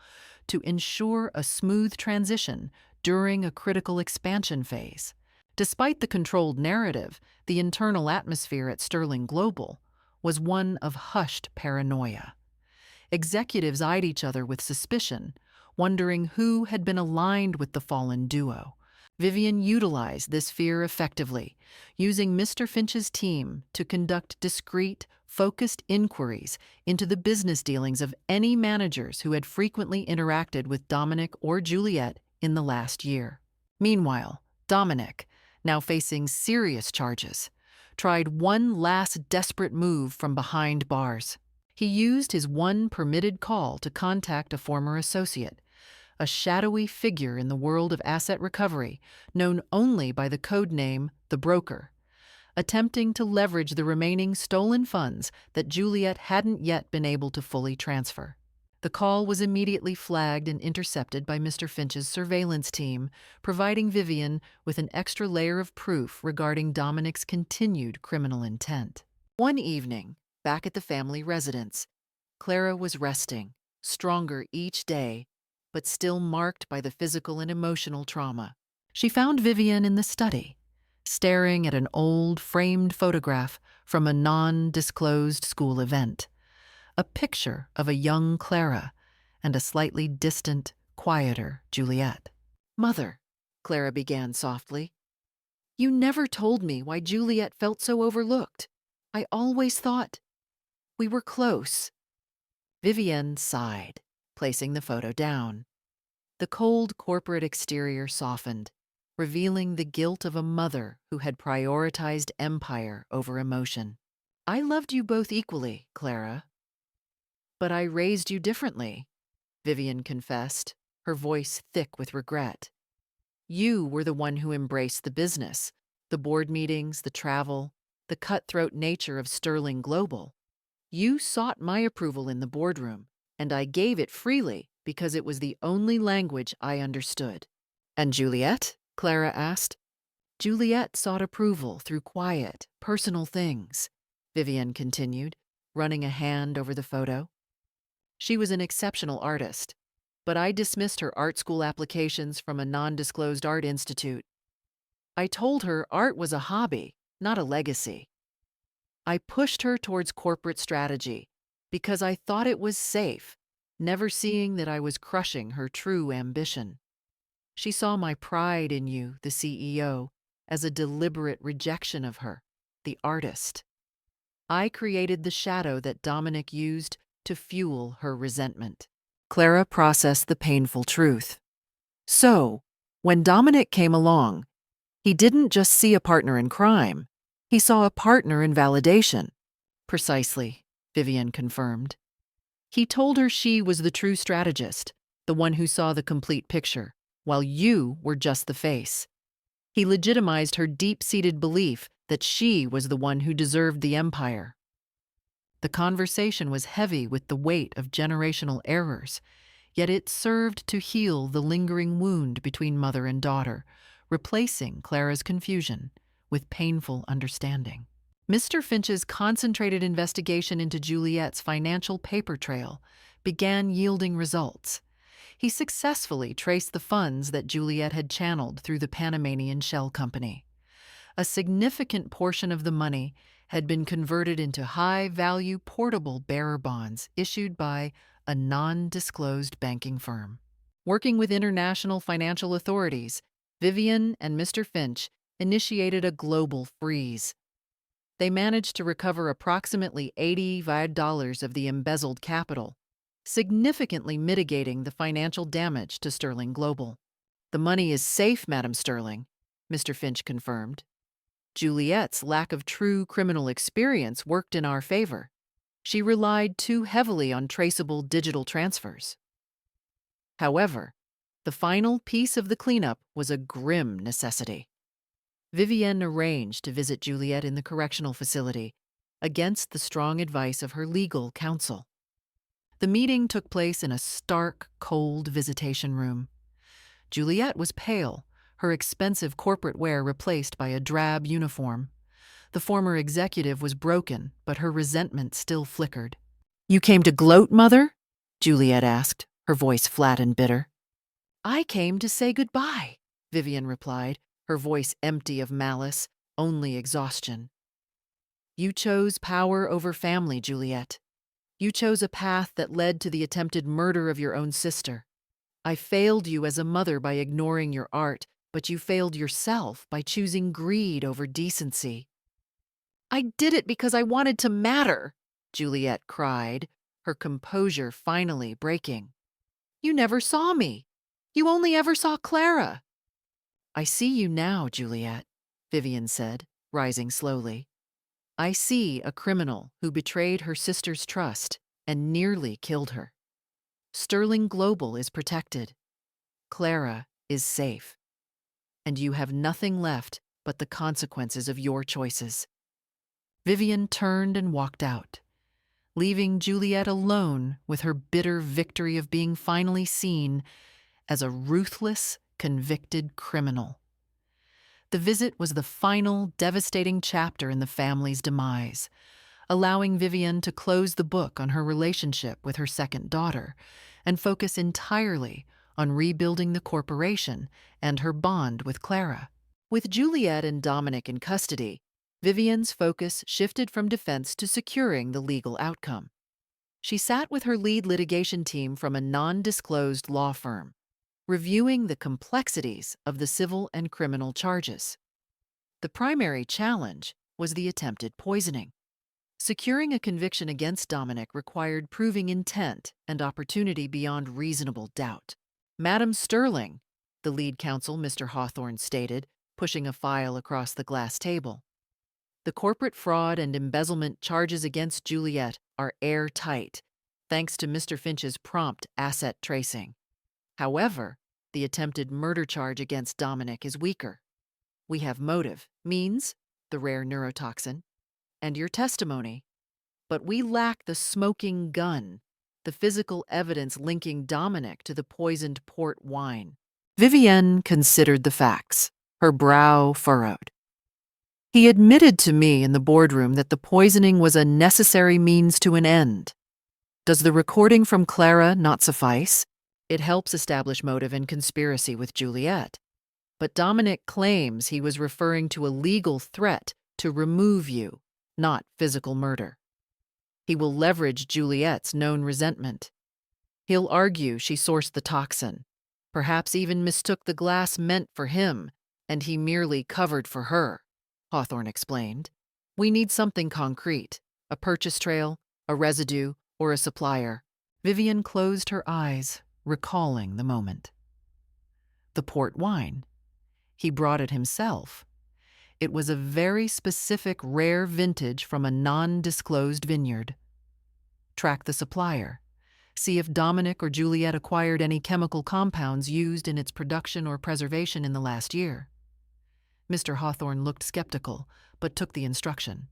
Speaker 1: to ensure a smooth transition during a critical expansion phase. Despite the controlled narrative, the internal atmosphere at Sterling Global was one of hushed paranoia. Executives eyed each other with suspicion, wondering who had been aligned with the fallen duo. Vivienne utilized this fear effectively, using Mr. Finch's team to conduct discreet, focused inquiries into the business dealings of any managers who had frequently interacted with Dominic or Juliet in the last year. Meanwhile, Dominic, now facing serious charges, tried one last desperate move from behind bars. He used his one permitted call to contact a former associate, a shadowy figure in the world of asset recovery, known only by the code name The Broker, attempting to leverage the remaining stolen funds that Juliet hadn't yet been able to fully transfer. The call was immediately flagged and intercepted by Mr. Finch's surveillance team, providing Vivienne with an extra layer of proof regarding Dominic's continued criminal intent. One evening, back at the family residence, Clara was resting, stronger each day, but still marked by the physical and emotional trauma. She found Vivienne in the study, staring at an old framed photograph from a non-disclosed school event. A picture of a young Clara and a slightly distant, quieter Juliet. "Mother," Clara began softly, "you never told me why Juliet felt so overlooked. I always thought we were close." Vivienne sighed, placing the photo down. The cold corporate exterior softened, revealing the guilt of a mother who had prioritized empire over emotion. "I loved you both equally, Clara. But I raised you differently," Vivienne confessed, her voice thick with regret. "You were the one who embraced the business, the board meetings, the travel, the cutthroat nature of Sterling Global. You sought my approval in the boardroom, and I gave it freely because it was the only language I understood." "And Juliet?" Clara asked. "Juliet sought approval through quiet, personal things," Vivienne continued, running a hand over the photo. "She was an exceptional artist, but I dismissed her art school applications from a non-disclosed art institute. I told her art was a hobby, not a legacy. I pushed her towards corporate strategy because I thought it was safe, never seeing that I was crushing her true ambition. She saw my pride in you, the CEO, as a deliberate rejection of her, the artist. I created the shadow that Dominic used to fuel her resentment." Clara processed the painful truth. So, when Dominic came along, he didn't just see a partner in crime, he saw a partner in validation. "Precisely," Vivienne confirmed. "He told her she was the true strategist, the one who saw the complete picture, while you were just the face. He legitimized her deep-seated belief that she was the one who deserved the empire." The conversation was heavy with the weight of generational errors, yet it served to heal the lingering wound between mother and daughter, replacing Clara's confusion with painful understanding. Mr. Finch's concentrated investigation into Juliet's financial paper trail began yielding results. He successfully traced the funds that Juliet had channeled through the Panamanian shell company. A significant portion of the money had been converted into high-value portable bearer bonds issued by a non-disclosed banking firm. Working with international financial authorities, Vivienne and Mr. Finch initiated a global freeze. They managed to recover approximately $85 of the embezzled capital, significantly mitigating the financial damage to Sterling Global. "The money is safe, Madam Sterling," Mr. Finch confirmed. "Juliet's lack of true criminal experience worked in our favor. She relied too heavily on traceable digital transfers." However, the final piece of the cleanup was a grim necessity. Vivienne arranged to visit Juliet in the correctional facility, against the strong advice of her legal counsel. The meeting took place in a stark, cold visitation room. Juliet was pale, her expensive corporate wear replaced by a drab uniform. The former executive was broken, but her resentment still flickered. "You came to gloat, Mother?" Juliet asked, her voice flat and bitter. "I came to say goodbye," Vivienne replied, her voice empty of malice, only exhaustion. "You chose power over family, Juliet. You chose a path that led to the attempted murder of your own sister. I failed you as a mother by ignoring your art, But you failed yourself by choosing greed over decency. I did it because I wanted to matter, Juliet cried, her composure finally breaking. You never saw me. You only ever saw Clara. I see you now, Juliet, Vivienne said, rising slowly. I see a criminal who betrayed her sister's trust and nearly killed her. Sterling Global is protected. Clara is safe. And you have nothing left but the consequences of your choices. Vivienne turned and walked out, leaving Juliet alone with her bitter victory of being finally seen as a ruthless, convicted criminal. The visit was the final, devastating chapter in the family's demise, allowing Vivienne to close the book on her relationship with her second daughter and focus entirely on rebuilding the corporation and her bond with Clara. With Juliet and Dominic in custody, Vivienne's focus shifted from defense to securing the legal outcome. She sat with her lead litigation team from a non-disclosed law firm, reviewing the complexities of the civil and criminal charges. The primary challenge was the attempted poisoning. Securing a conviction against Dominic required proving intent and opportunity beyond reasonable doubt. Madam Sterling, the lead counsel, Mr. Hawthorne, stated, pushing a file across the glass table. The corporate fraud and embezzlement charges against Juliet are airtight, thanks to Mr. Finch's prompt asset tracing. However, the attempted murder charge against Dominic is weaker. We have motive, means, the rare neurotoxin, and your testimony, but we lack the smoking gun, the physical evidence linking Dominic to the poisoned port wine. Vivienne considered the facts, her brow furrowed. He admitted to me in the boardroom that the poisoning was a necessary means to an end. Does the recording from Clara not suffice? It helps establish motive and conspiracy with Juliet. But Dominic claims he was referring to a legal threat to remove you, not physical murder. He will leverage Juliet's known resentment. He'll argue she sourced the toxin, perhaps even mistook the glass meant for him, and he merely covered for her, Hawthorne explained. We need something concrete, a purchase trail, a residue, or a supplier. Vivienne closed her eyes, recalling the moment. The port wine. He brought it himself. It was a very specific rare vintage from a non-disclosed vineyard. Track the supplier. See if Dominic or Juliet acquired any chemical compounds used in its production or preservation in the last year. Mr. Hawthorne looked skeptical, but took the instruction.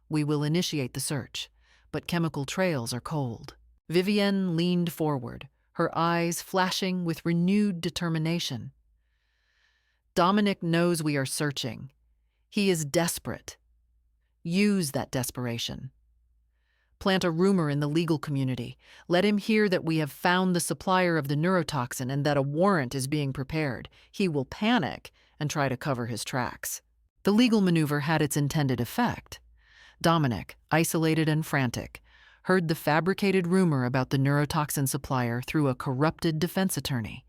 Speaker 1: We will initiate the search, but chemical trails are cold. Vivienne leaned forward, her eyes flashing with renewed determination. Dominic knows we are searching. He is desperate. Use that desperation. Plant a rumor in the legal community. Let him hear that we have found the supplier of the neurotoxin and that a warrant is being prepared. He will panic and try to cover his tracks. The legal maneuver had its intended effect. Dominic, isolated and frantic, heard the fabricated rumor about the neurotoxin supplier through a corrupted defense attorney.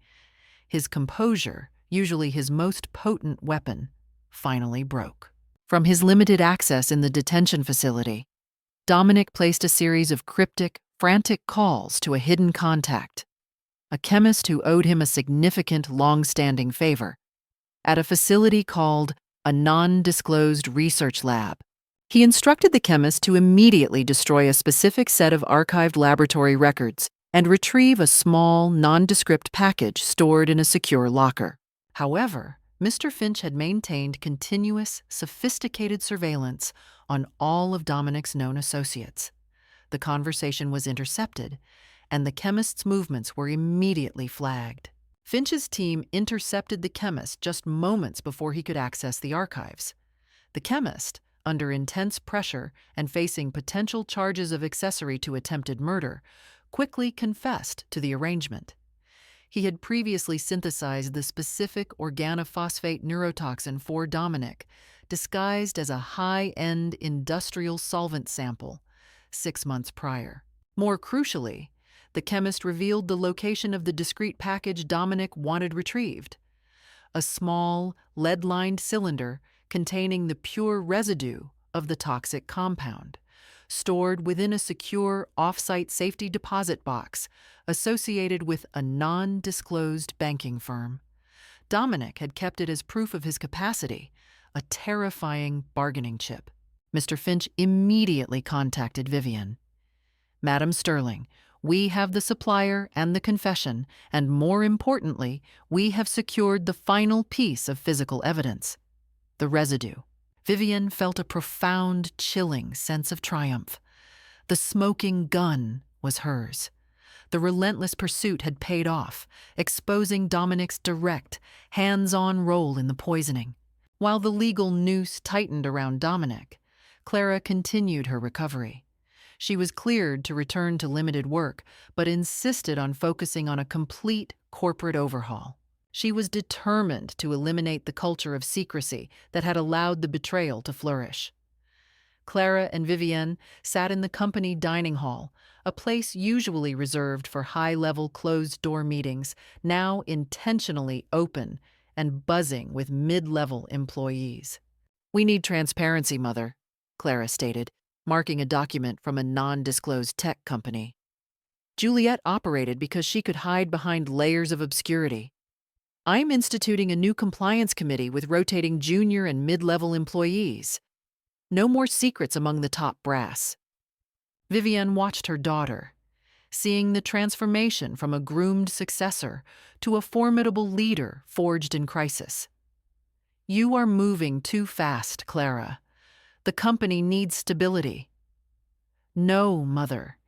Speaker 1: His composure, usually his most potent weapon, finally broke. From his limited access in the detention facility, Dominic placed a series of cryptic, frantic calls to a hidden contact, a chemist who owed him a significant, long-standing favor, at a facility called a non-disclosed research lab. He instructed the chemist to immediately destroy a specific set of archived laboratory records and retrieve a small, nondescript package stored in a secure locker. However, Mr. Finch had maintained continuous, sophisticated surveillance on all of Dominic's known associates. The conversation was intercepted, and the chemist's movements were immediately flagged. Finch's team intercepted the chemist just moments before he could access the archives. The chemist, under intense pressure and facing potential charges of accessory to attempted murder, quickly confessed to the arrangement. He had previously synthesized the specific organophosphate neurotoxin for Dominic, disguised as a high-end industrial solvent sample, 6 months prior. More crucially, the chemist revealed the location of the discrete package Dominic wanted retrieved, a small, lead-lined cylinder containing the pure residue of the toxic compound, stored within a secure off-site safety deposit box associated with a non-disclosed banking firm. Dominic had kept it as proof of his capacity, a terrifying bargaining chip. Mr. Finch immediately contacted Vivienne. "Madam Sterling, we have the supplier and the confession, and more importantly, we have secured the final piece of physical evidence, the residue." Vivienne felt a profound, chilling sense of triumph. The smoking gun was hers. The relentless pursuit had paid off, exposing Dominic's direct, hands-on role in the poisoning. While the legal noose tightened around Dominic, Clara continued her recovery. She was cleared to return to limited work, but insisted on focusing on a complete corporate overhaul. She was determined to eliminate the culture of secrecy that had allowed the betrayal to flourish. Clara and Vivienne sat in the company dining hall, a place usually reserved for high-level closed-door meetings, now intentionally open and buzzing with mid-level employees. "We need transparency, Mother," Clara stated, marking a document from a non-disclosed tech company. "Juliet operated because she could hide behind layers of obscurity. I'm instituting a new compliance committee with rotating junior and mid-level employees. No more secrets among the top brass." Vivienne watched her daughter, seeing the transformation from a groomed successor to a formidable leader forged in crisis. "You are moving too fast, Clara. The company needs stability." "No, Mother.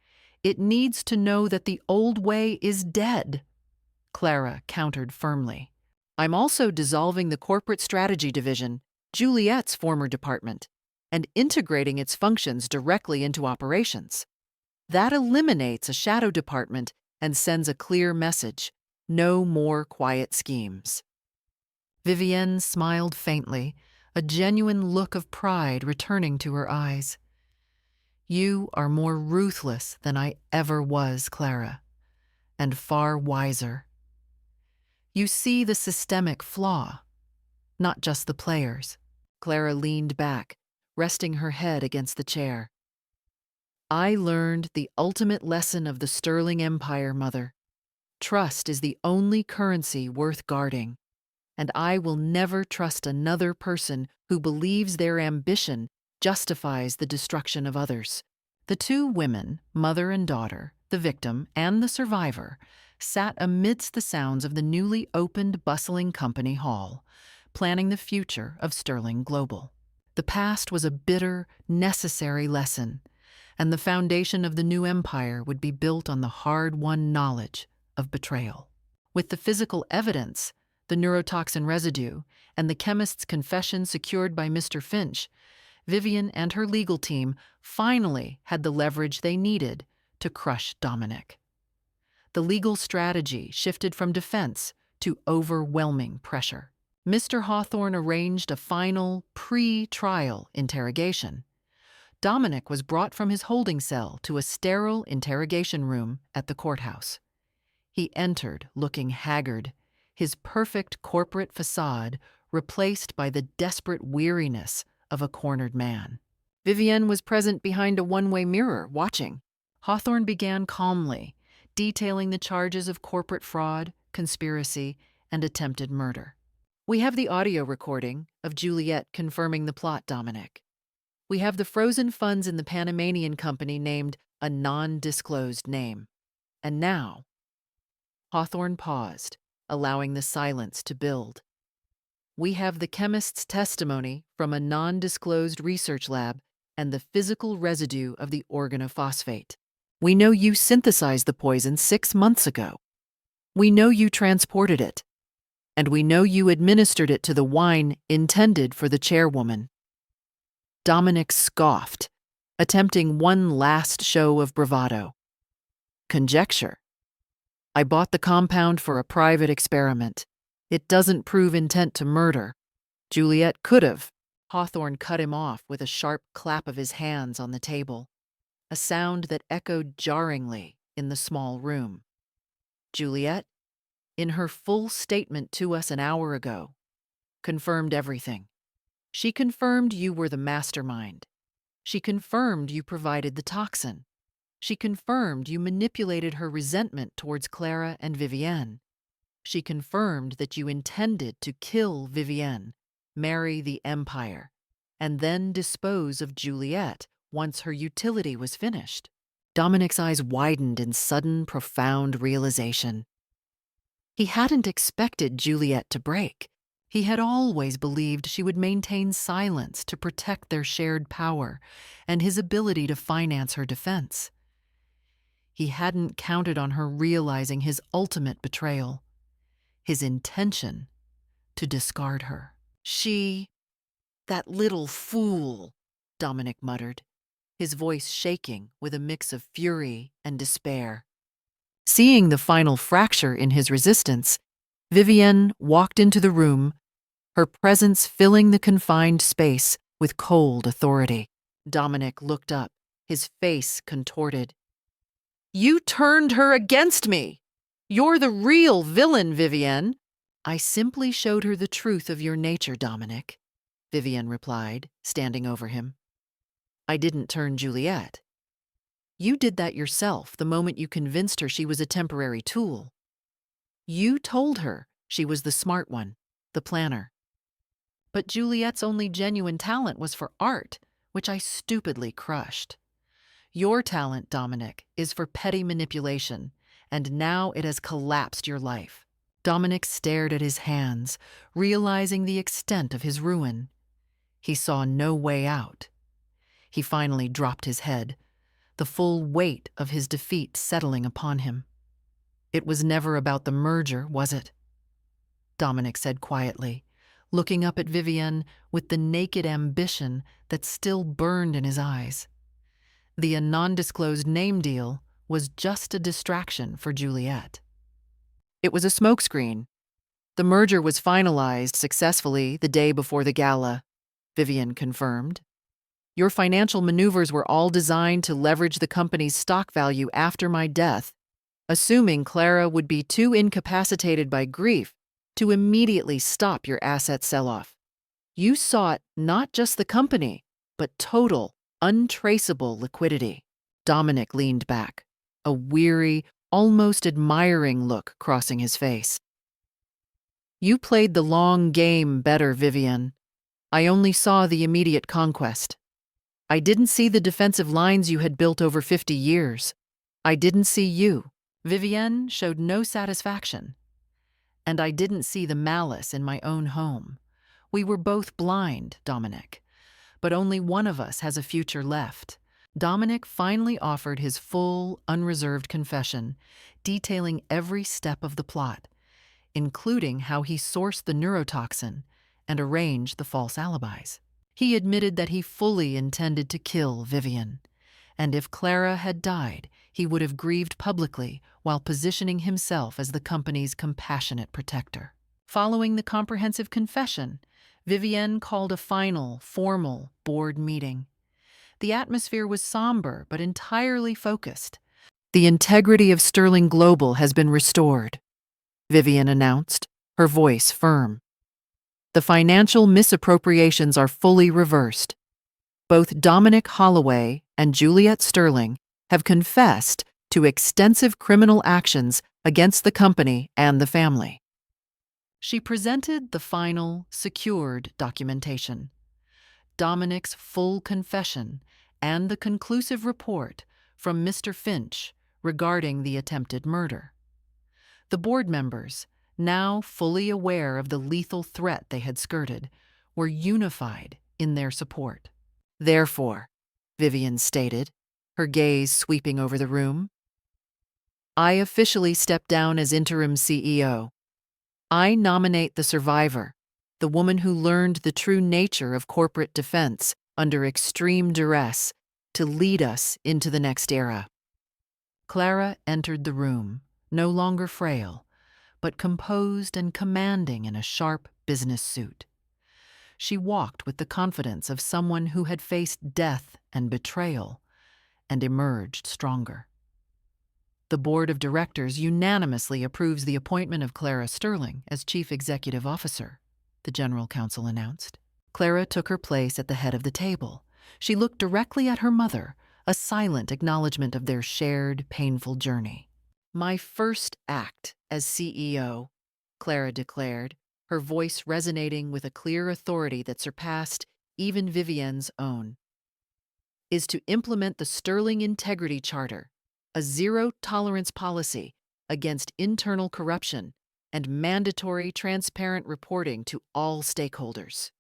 Speaker 1: It needs to know that the old way is dead," Clara countered firmly. "I'm also dissolving the corporate strategy division, Juliet's former department, and integrating its functions directly into operations. That eliminates a shadow department and sends a clear message: no more quiet schemes." Vivienne smiled faintly, a genuine look of pride returning to her eyes. "You are more ruthless than I ever was, Clara, and far wiser. You see the systemic flaw, not just the players." Clara leaned back, resting her head against the chair. "I learned the ultimate lesson of the Sterling Empire, Mother. Trust is the only currency worth guarding, and I will never trust another person who believes their ambition justifies the destruction of others." The two women, mother and daughter, the victim and the survivor, sat amidst the sounds of the newly opened bustling company hall, planning the future of Sterling Global. The past was a bitter, necessary lesson, and the foundation of the new empire would be built on the hard-won knowledge of betrayal. With the physical evidence, the neurotoxin residue, and the chemist's confession secured by Mr. Finch, Vivienne and her legal team finally had the leverage they needed to crush Dominic. The legal strategy shifted from defense to overwhelming pressure. Mr. Hawthorne arranged a final, pre-trial interrogation. Dominic was brought from his holding cell to a sterile interrogation room at the courthouse. He entered looking haggard, his perfect corporate facade replaced by the desperate weariness of a cornered man. Vivienne was present behind a one-way mirror, watching. Hawthorne began calmly, detailing the charges of corporate fraud, conspiracy, and attempted murder. "We have the audio recording of Juliet confirming the plot, Dominic. We have the frozen funds in the Panamanian company named a non-disclosed name. And now—" Hawthorne paused, allowing the silence to build. "We have the chemist's testimony from a non-disclosed research lab and the physical residue of the organophosphate. We know you synthesized the poison 6 months ago. We know you transported it. And we know you administered it to the wine intended for the chairwoman." Dominic scoffed, attempting one last show of bravado. "Conjecture. I bought the compound for a private experiment. It doesn't prove intent to murder. Juliet could have." Hawthorne cut him off with a sharp clap of his hands on the table, a sound that echoed jarringly in the small room. "Juliet, in her full statement to us an hour ago, confirmed everything. She confirmed you were the mastermind. She confirmed you provided the toxin. She confirmed you manipulated her resentment towards Clara and Vivienne. She confirmed that you intended to kill Vivienne, marry the Empire, and then dispose of Juliet once her utility was finished. Dominic's eyes widened in sudden, profound realization. He hadn't expected Juliet to break. He had always believed she would maintain silence to protect their shared power and his ability to finance her defense. He hadn't counted on her realizing his ultimate betrayal, his intention to discard her. That little fool, Dominic muttered, his voice shaking with a mix of fury and despair. Seeing the final fracture in his resistance, Vivienne walked into the room, her presence filling the confined space with cold authority. Dominic looked up, his face contorted. "You turned her against me! You're the real villain, Vivienne!" "I simply showed her the truth of your nature, Dominic," Vivienne replied, standing over him. "I didn't turn Juliet. You did that yourself the moment you convinced her she was a temporary tool. You told her she was the smart one, the planner. But Juliet's only genuine talent was for art, which I stupidly crushed. Your talent, Dominic, is for petty manipulation, and now it has collapsed your life." Dominic stared at his hands, realizing the extent of his ruin. He saw no way out. He finally dropped his head, the full weight of his defeat settling upon him. "It was never about the merger, was it?" Dominic said quietly, looking up at Vivienne with the naked ambition that still burned in his eyes. The non-disclosed name deal was just a distraction for Juliet. "It was a smokescreen. The merger was finalized successfully the day before the gala," Vivienne confirmed. "Your financial maneuvers were all designed to leverage the company's stock value after my death, assuming Clara would be too incapacitated by grief to immediately stop your asset sell-off. You sought not just the company, but total, untraceable liquidity." Dominic leaned back, a weary, almost admiring look crossing his face. "You played the long game better, Vivienne. I only saw the immediate conquest. I didn't see the defensive lines you had built over 50 years. I didn't see you." Vivienne showed no satisfaction. "And I didn't see the malice in my own home. We were both blind, Dominic. But only one of us has a future left." Dominic finally offered his full, unreserved confession, detailing every step of the plot, including how he sourced the neurotoxin and arranged the false alibis. He admitted that he fully intended to kill Vivienne, and if Clara had died, he would have grieved publicly while positioning himself as the company's compassionate protector. Following the comprehensive confession, Vivienne called a final, formal board meeting. The atmosphere was somber but entirely focused. "The integrity of Sterling Global has been restored," Vivienne announced, her voice firm. "The financial misappropriations are fully reversed. Both Dominic Holloway and Juliet Sterling have confessed to extensive criminal actions against the company and the family." She presented the final, secured documentation, Dominic's full confession and the conclusive report from Mr. Finch regarding the attempted murder. The board members, now fully aware of the lethal threat they had skirted, were unified in their support. "Therefore," Vivienne stated, her gaze sweeping over the room, "I officially step down as interim CEO. I nominate the survivor, the woman who learned the true nature of corporate defense under extreme duress, to lead us into the next era." Clara entered the room, no longer frail, but composed and commanding in a sharp business suit. She walked with the confidence of someone who had faced death and betrayal and emerged stronger. The board of directors unanimously approves the appointment of Clara Sterling as Chief Executive Officer, the general counsel announced. Clara took her place at the head of the table. She looked directly at her mother, a silent acknowledgement of their shared, painful journey. "My first act as CEO," Clara declared, her voice resonating with a clear authority that surpassed even Vivienne's own, "is to implement the Sterling Integrity Charter, a zero-tolerance policy against internal corruption and mandatory transparent reporting to all stakeholders.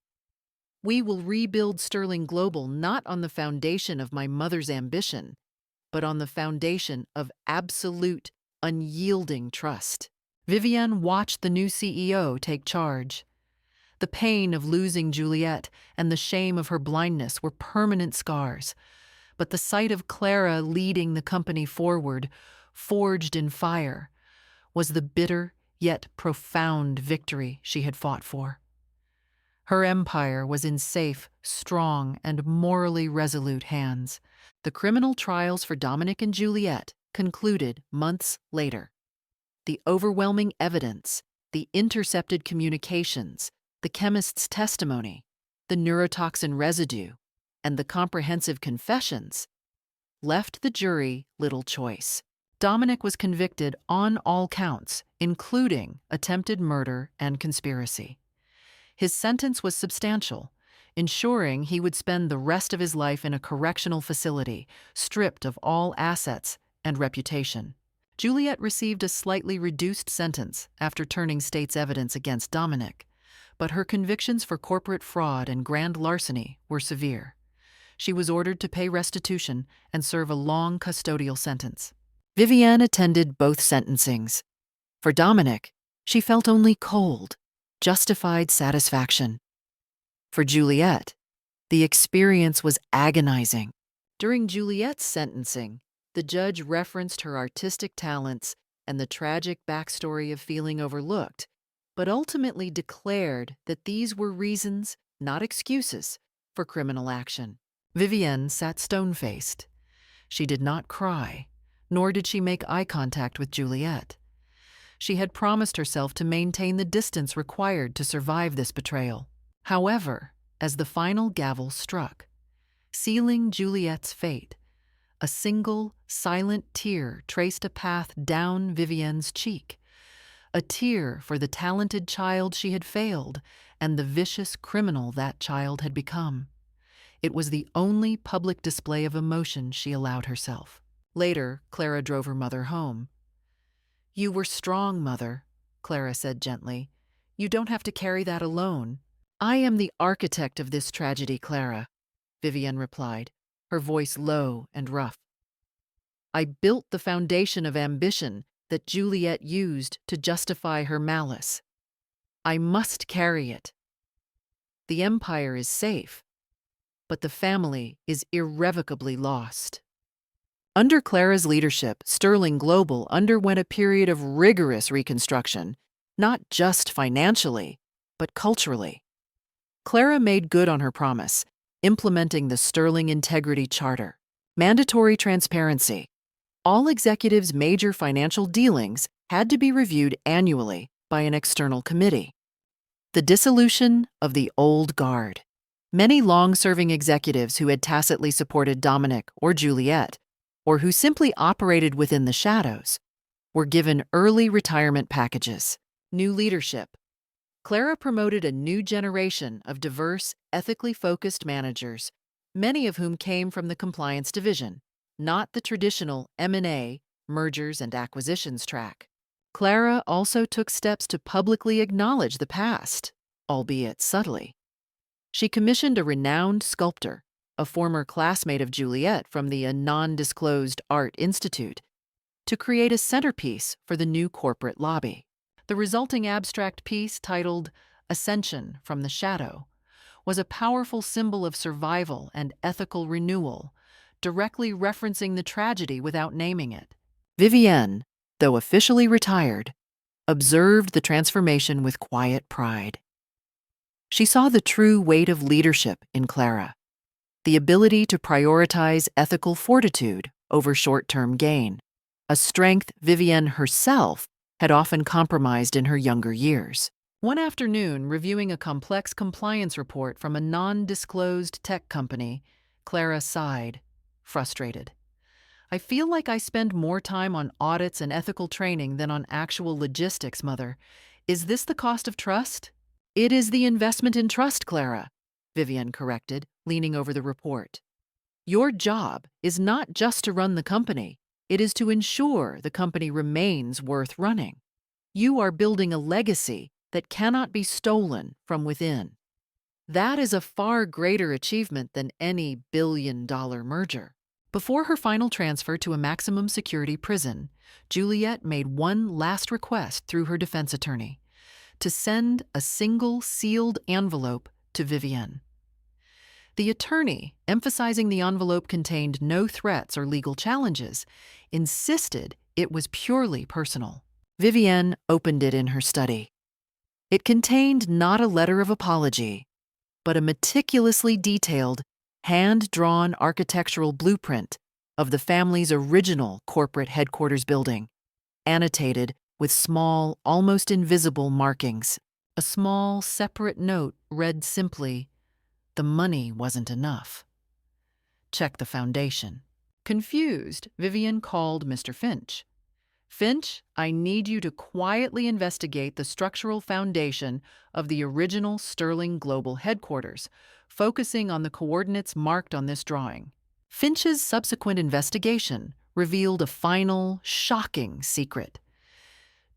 Speaker 1: We will rebuild Sterling Global not on the foundation of my mother's ambition, but on the foundation of absolute, unyielding trust." Vivienne watched the new CEO take charge. The pain of losing Juliette and the shame of her blindness were permanent scars, but the sight of Clara leading the company forward, forged in fire, was the bitter yet profound victory she had fought for. Her empire was in safe, strong, and morally resolute hands. The criminal trials for Dominic and Juliette concluded months later. The overwhelming evidence, the intercepted communications, the chemist's testimony, the neurotoxin residue, and the comprehensive confessions left the jury little choice. Dominic was convicted on all counts, including attempted murder and conspiracy. His sentence was substantial, ensuring he would spend the rest of his life in a correctional facility, stripped of all assets and reputation. Juliette received a slightly reduced sentence after turning state's evidence against Dominic, but her convictions for corporate fraud and grand larceny were severe. She was ordered to pay restitution and serve a long custodial sentence. Vivienne attended both sentencings. For Dominic, she felt only cold, justified satisfaction. For Juliette, the experience was agonizing. During Juliette's sentencing, the judge referenced her artistic talents and the tragic backstory of feeling overlooked, but ultimately declared that these were reasons, not excuses, for criminal action. Vivienne sat stone-faced. She did not cry, nor did she make eye contact with Juliette. She had promised herself to maintain the distance required to survive this betrayal. However, as the final gavel struck, sealing Juliette's fate, a single, silent tear traced a path down Vivienne's cheek, a tear for the talented child she had failed and the vicious criminal that child had become. It was the only public display of emotion she allowed herself. Later, Clara drove her mother home. "You were strong, Mother," Clara said gently. "You don't have to carry that alone." "I am the architect of this tragedy, Clara," Vivienne replied, her voice low and rough. "I built the foundation of ambition that Juliette used to justify her malice. I must carry it. The empire is safe, but the family is irrevocably lost." Under Clara's leadership, Sterling Global underwent a period of rigorous reconstruction, not just financially, but culturally. Clara made good on her promise, implementing the Sterling Integrity Charter, mandatory transparency. All executives' major financial dealings had to be reviewed annually by an external committee. The dissolution of the old guard. Many long-serving executives who had tacitly supported Dominic or Juliette, or who simply operated within the shadows, were given early retirement packages. New leadership. Clara promoted a new generation of diverse, ethically focused managers, many of whom came from the compliance division, not the traditional M&A, mergers and acquisitions track. Clara also took steps to publicly acknowledge the past, albeit subtly. She commissioned a renowned sculptor, a former classmate of Juliette from the non-disclosed Art Institute, to create a centerpiece for the new corporate lobby. The resulting abstract piece, titled "Ascension from the Shadow," was a powerful symbol of survival and ethical renewal, directly referencing the tragedy without naming it. Vivienne, though officially retired, observed the transformation with quiet pride. She saw the true weight of leadership in Clara, the ability to prioritize ethical fortitude over short-term gain, a strength Vivienne herself had often compromised in her younger years. One afternoon, reviewing a complex compliance report from a non-disclosed tech company, Clara sighed, frustrated. I feel like I spend more time on audits and ethical training than on actual logistics, Mother. Is this the cost of trust? It is the investment in trust, Clara, Vivienne corrected, leaning over the report. Your job is not just to run the company, it is to ensure the company remains worth running. You are building a legacy that cannot be stolen from within. That is a far greater achievement than any billion-dollar merger. Before her final transfer to a maximum security prison, Juliet made one last request through her defense attorney: to send a single sealed envelope to Vivienne. The attorney, emphasizing the envelope contained no threats or legal challenges, insisted it was purely personal. Vivienne opened it in her study. It contained not a letter of apology, but a meticulously detailed, hand-drawn architectural blueprint of the family's original corporate headquarters building, annotated with small, almost invisible markings. A small, separate note read simply, "The money wasn't enough. Check the foundation." Confused, Vivienne called Mr. Finch. "Finch, I need you to quietly investigate the structural foundation of the original Sterling Global headquarters, focusing on the coordinates marked on this drawing." Finch's subsequent investigation revealed a final, shocking secret.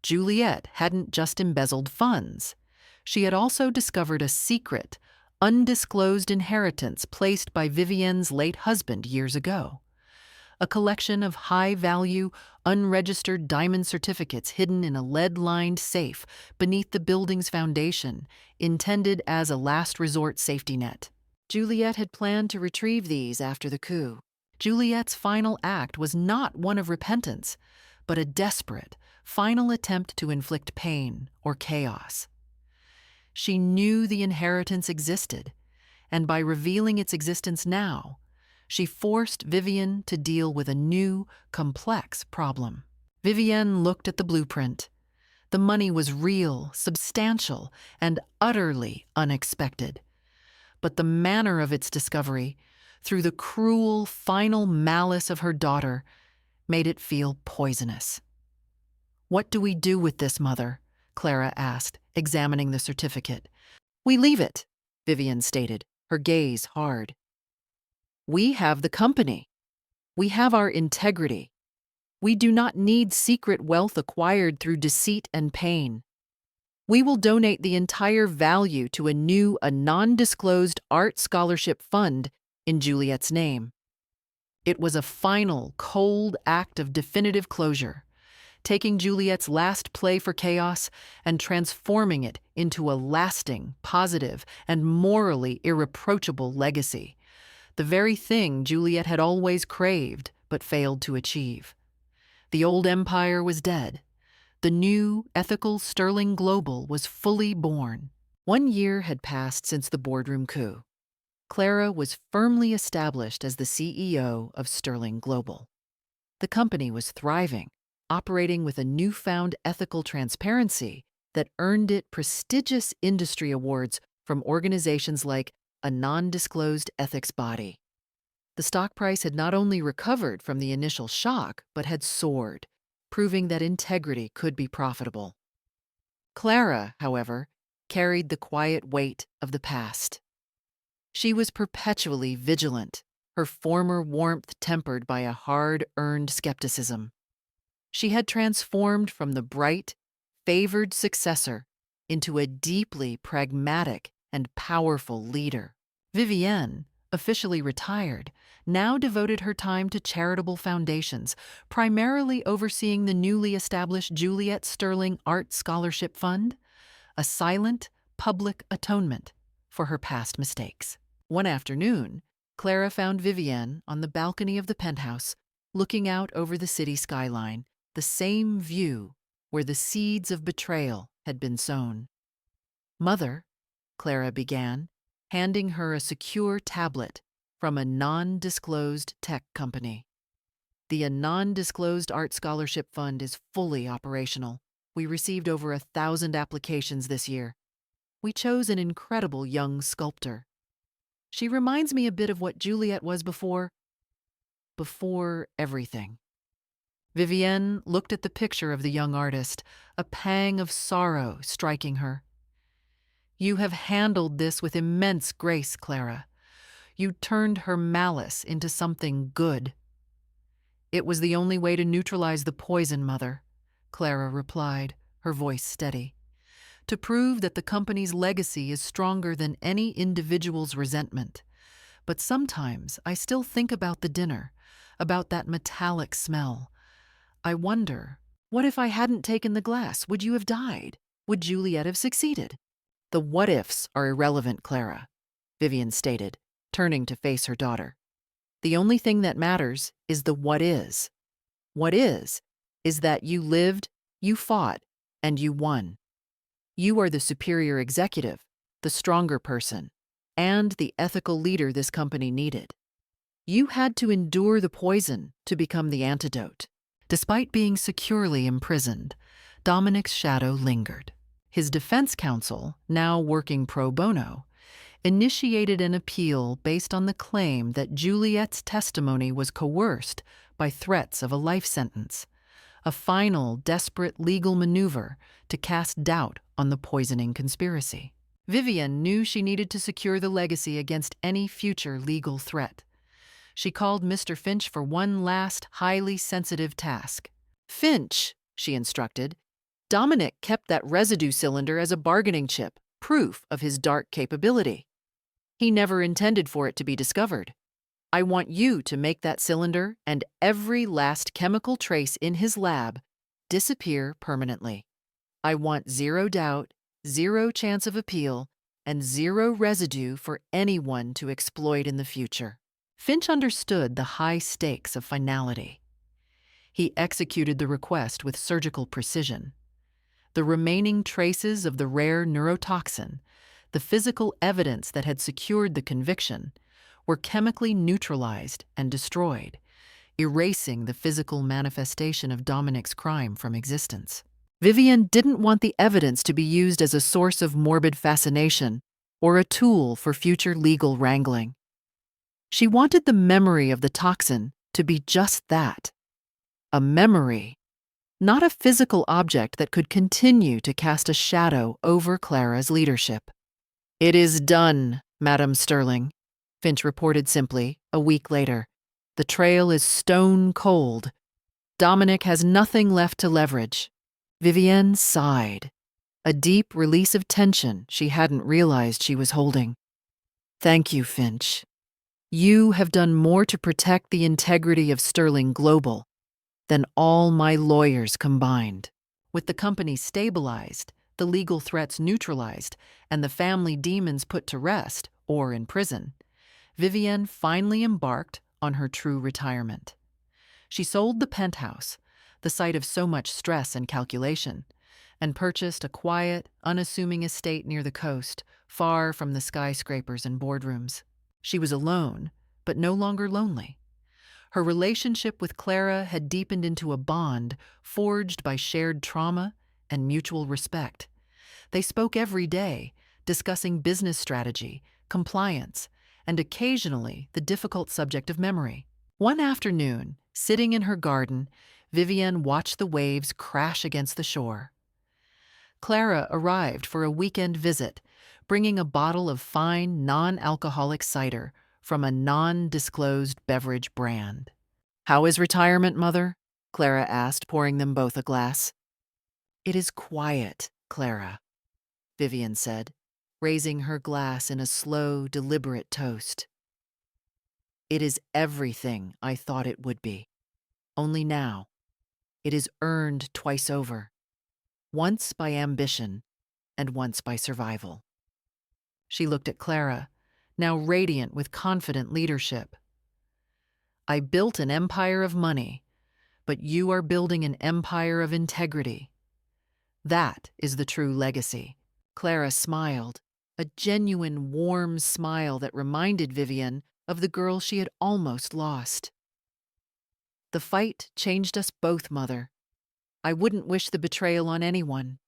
Speaker 1: Juliet hadn't just embezzled funds. She had also discovered a secret, undisclosed inheritance placed by Vivienne's late husband years ago. A collection of high-value, unregistered diamond certificates hidden in a lead-lined safe beneath the building's foundation, intended as a last-resort safety net. Juliet had planned to retrieve these after the coup. Juliet's final act was not one of repentance, but a desperate, final attempt to inflict pain or chaos. She knew the inheritance existed, and by revealing its existence now, she forced Vivienne to deal with a new, complex problem. Vivienne looked at the blueprint. The money was real, substantial, and utterly unexpected. But the manner of its discovery, through the cruel, final malice of her daughter, made it feel poisonous. "What do we do with this, Mother?" Clara asked, examining the certificate. "We leave it," Vivienne stated, her gaze hard. "We have the company. We have our integrity. We do not need secret wealth acquired through deceit and pain. We will donate the entire value to a non-disclosed art scholarship fund in Juliet's name." It was a final, cold act of definitive closure, taking Juliet's last play for chaos and transforming it into a lasting, positive, and morally irreproachable legacy. The very thing Juliet had always craved but failed to achieve. The old empire was dead. The new, ethical Sterling Global was fully born. 1 year had passed since the boardroom coup. Clara was firmly established as the CEO of Sterling Global. The company was thriving, operating with a newfound ethical transparency that earned it prestigious industry awards from organizations like a non-disclosed ethics body. The stock price had not only recovered from the initial shock, but had soared, proving that integrity could be profitable. Clara, however, carried the quiet weight of the past. She was perpetually vigilant, her former warmth tempered by a hard-earned skepticism. She had transformed from the bright, favored successor into a deeply pragmatic and powerful leader. Vivienne, officially retired, now devoted her time to charitable foundations, primarily overseeing the newly established Juliet Sterling Art Scholarship Fund, a silent, public atonement for her past mistakes. One afternoon, Clara found Vivienne on the balcony of the penthouse, looking out over the city skyline, the same view where the seeds of betrayal had been sown. "Mother," Clara began, handing her a secure tablet from a non-disclosed tech company. "The non-disclosed art scholarship fund is fully operational. We received over 1,000 applications this year. We chose an incredible young sculptor. She reminds me a bit of what Juliet was before everything. Vivienne looked at the picture of the young artist, a pang of sorrow striking her. You have handled this with immense grace, Clara. You turned her malice into something good. It was the only way to neutralize the poison, Mother, Clara replied, her voice steady. To prove that the company's legacy is stronger than any individual's resentment. But sometimes I still think about the dinner, about that metallic smell. I wonder, what if I hadn't taken the glass? Would you have died? Would Juliet have succeeded? The what-ifs are irrelevant, Clara, Vivienne stated, turning to face her daughter. The only thing that matters is the what is. What is that you lived, you fought, and you won. You are the superior executive, the stronger person, and the ethical leader this company needed. You had to endure the poison to become the antidote. Despite being securely imprisoned, Dominic's shadow lingered. His defense counsel, now working pro bono, initiated an appeal based on the claim that Juliet's testimony was coerced by threats of a life sentence, a final, desperate legal maneuver to cast doubt on the poisoning conspiracy. Vivienne knew she needed to secure the legacy against any future legal threat. She called Mr. Finch for one last, highly sensitive task. "Finch," she instructed, "Dominic kept that residue cylinder as a bargaining chip, proof of his dark capability. He never intended for it to be discovered. I want you to make that cylinder and every last chemical trace in his lab disappear permanently. I want 0 doubt, 0 chance of appeal, and 0 residue for anyone to exploit in the future." Finch understood the high stakes of finality. He executed the request with surgical precision. The remaining traces of the rare neurotoxin, the physical evidence that had secured the conviction, were chemically neutralized and destroyed, erasing the physical manifestation of Dominic's crime from existence. Vivienne didn't want the evidence to be used as a source of morbid fascination or a tool for future legal wrangling. She wanted the memory of the toxin to be just that, a memory, not a physical object that could continue to cast a shadow over Clara's leadership. "It is done, Madam Sterling," Finch reported simply, a week later. "The trail is stone cold. Dominic has nothing left to leverage." Vivienne sighed, a deep release of tension she hadn't realized she was holding. "Thank you, Finch. You have done more to protect the integrity of Sterling Global than all my lawyers combined." With the company stabilized, the legal threats neutralized, and the family demons put to rest, or in prison, Vivienne finally embarked on her true retirement. She sold the penthouse, the site of so much stress and calculation, and purchased a quiet, unassuming estate near the coast, far from the skyscrapers and boardrooms. She was alone, but no longer lonely. Her relationship with Clara had deepened into a bond forged by shared trauma and mutual respect. They spoke every day, discussing business strategy, compliance, and occasionally the difficult subject of memory. One afternoon, sitting in her garden, Vivienne watched the waves crash against the shore. Clara arrived for a weekend visit, bringing a bottle of fine, non-alcoholic cider from a non-disclosed beverage brand. "How is retirement, Mother?" Clara asked, pouring them both a glass. "It is quiet, Clara," Vivienne said, raising her glass in a slow, deliberate toast. "It is everything I thought it would be. Only now, it is earned twice over, once by ambition and once by survival." She looked at Clara, now radiant with confident leadership. "I built an empire of money, but you are building an empire of integrity. That is the true legacy." Clara smiled, a genuine, warm smile that reminded Vivienne of the girl she had almost lost. "The fight changed us both, Mother. I wouldn't wish the betrayal on anyone,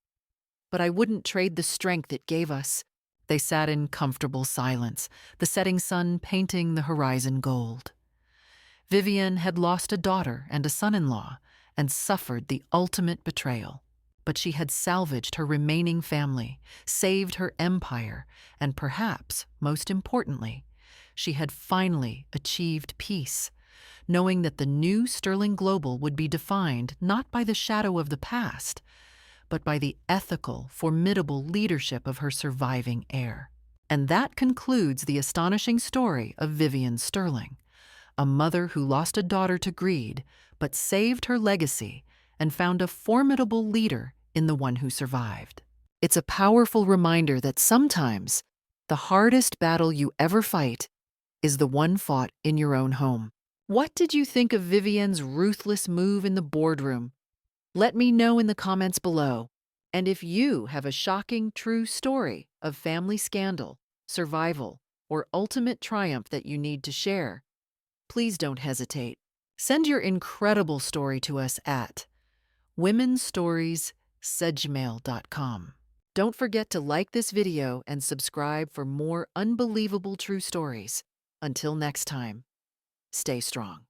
Speaker 1: but I wouldn't trade the strength it gave us." They sat in comfortable silence, the setting sun painting the horizon gold. Vivienne had lost a daughter and a son-in-law and suffered the ultimate betrayal. But she had salvaged her remaining family, saved her empire, and perhaps, most importantly, she had finally achieved peace, knowing that the new Sterling Global would be defined not by the shadow of the past, but by the ethical, formidable leadership of her surviving heir. And that concludes the astonishing story of Vivienne Sterling, a mother who lost a daughter to greed, but saved her legacy and found a formidable leader in the one who survived. It's a powerful reminder that sometimes the hardest battle you ever fight is the one fought in your own home. What did you think of Vivienne's ruthless move in the boardroom? Let me know in the comments below. And if you have a shocking true story of family scandal, survival, or ultimate triumph that you need to share, please don't hesitate. Send your incredible story to us at womensstories@gmail.com. Don't forget to like this video and subscribe for more unbelievable true stories. Until next time, stay strong.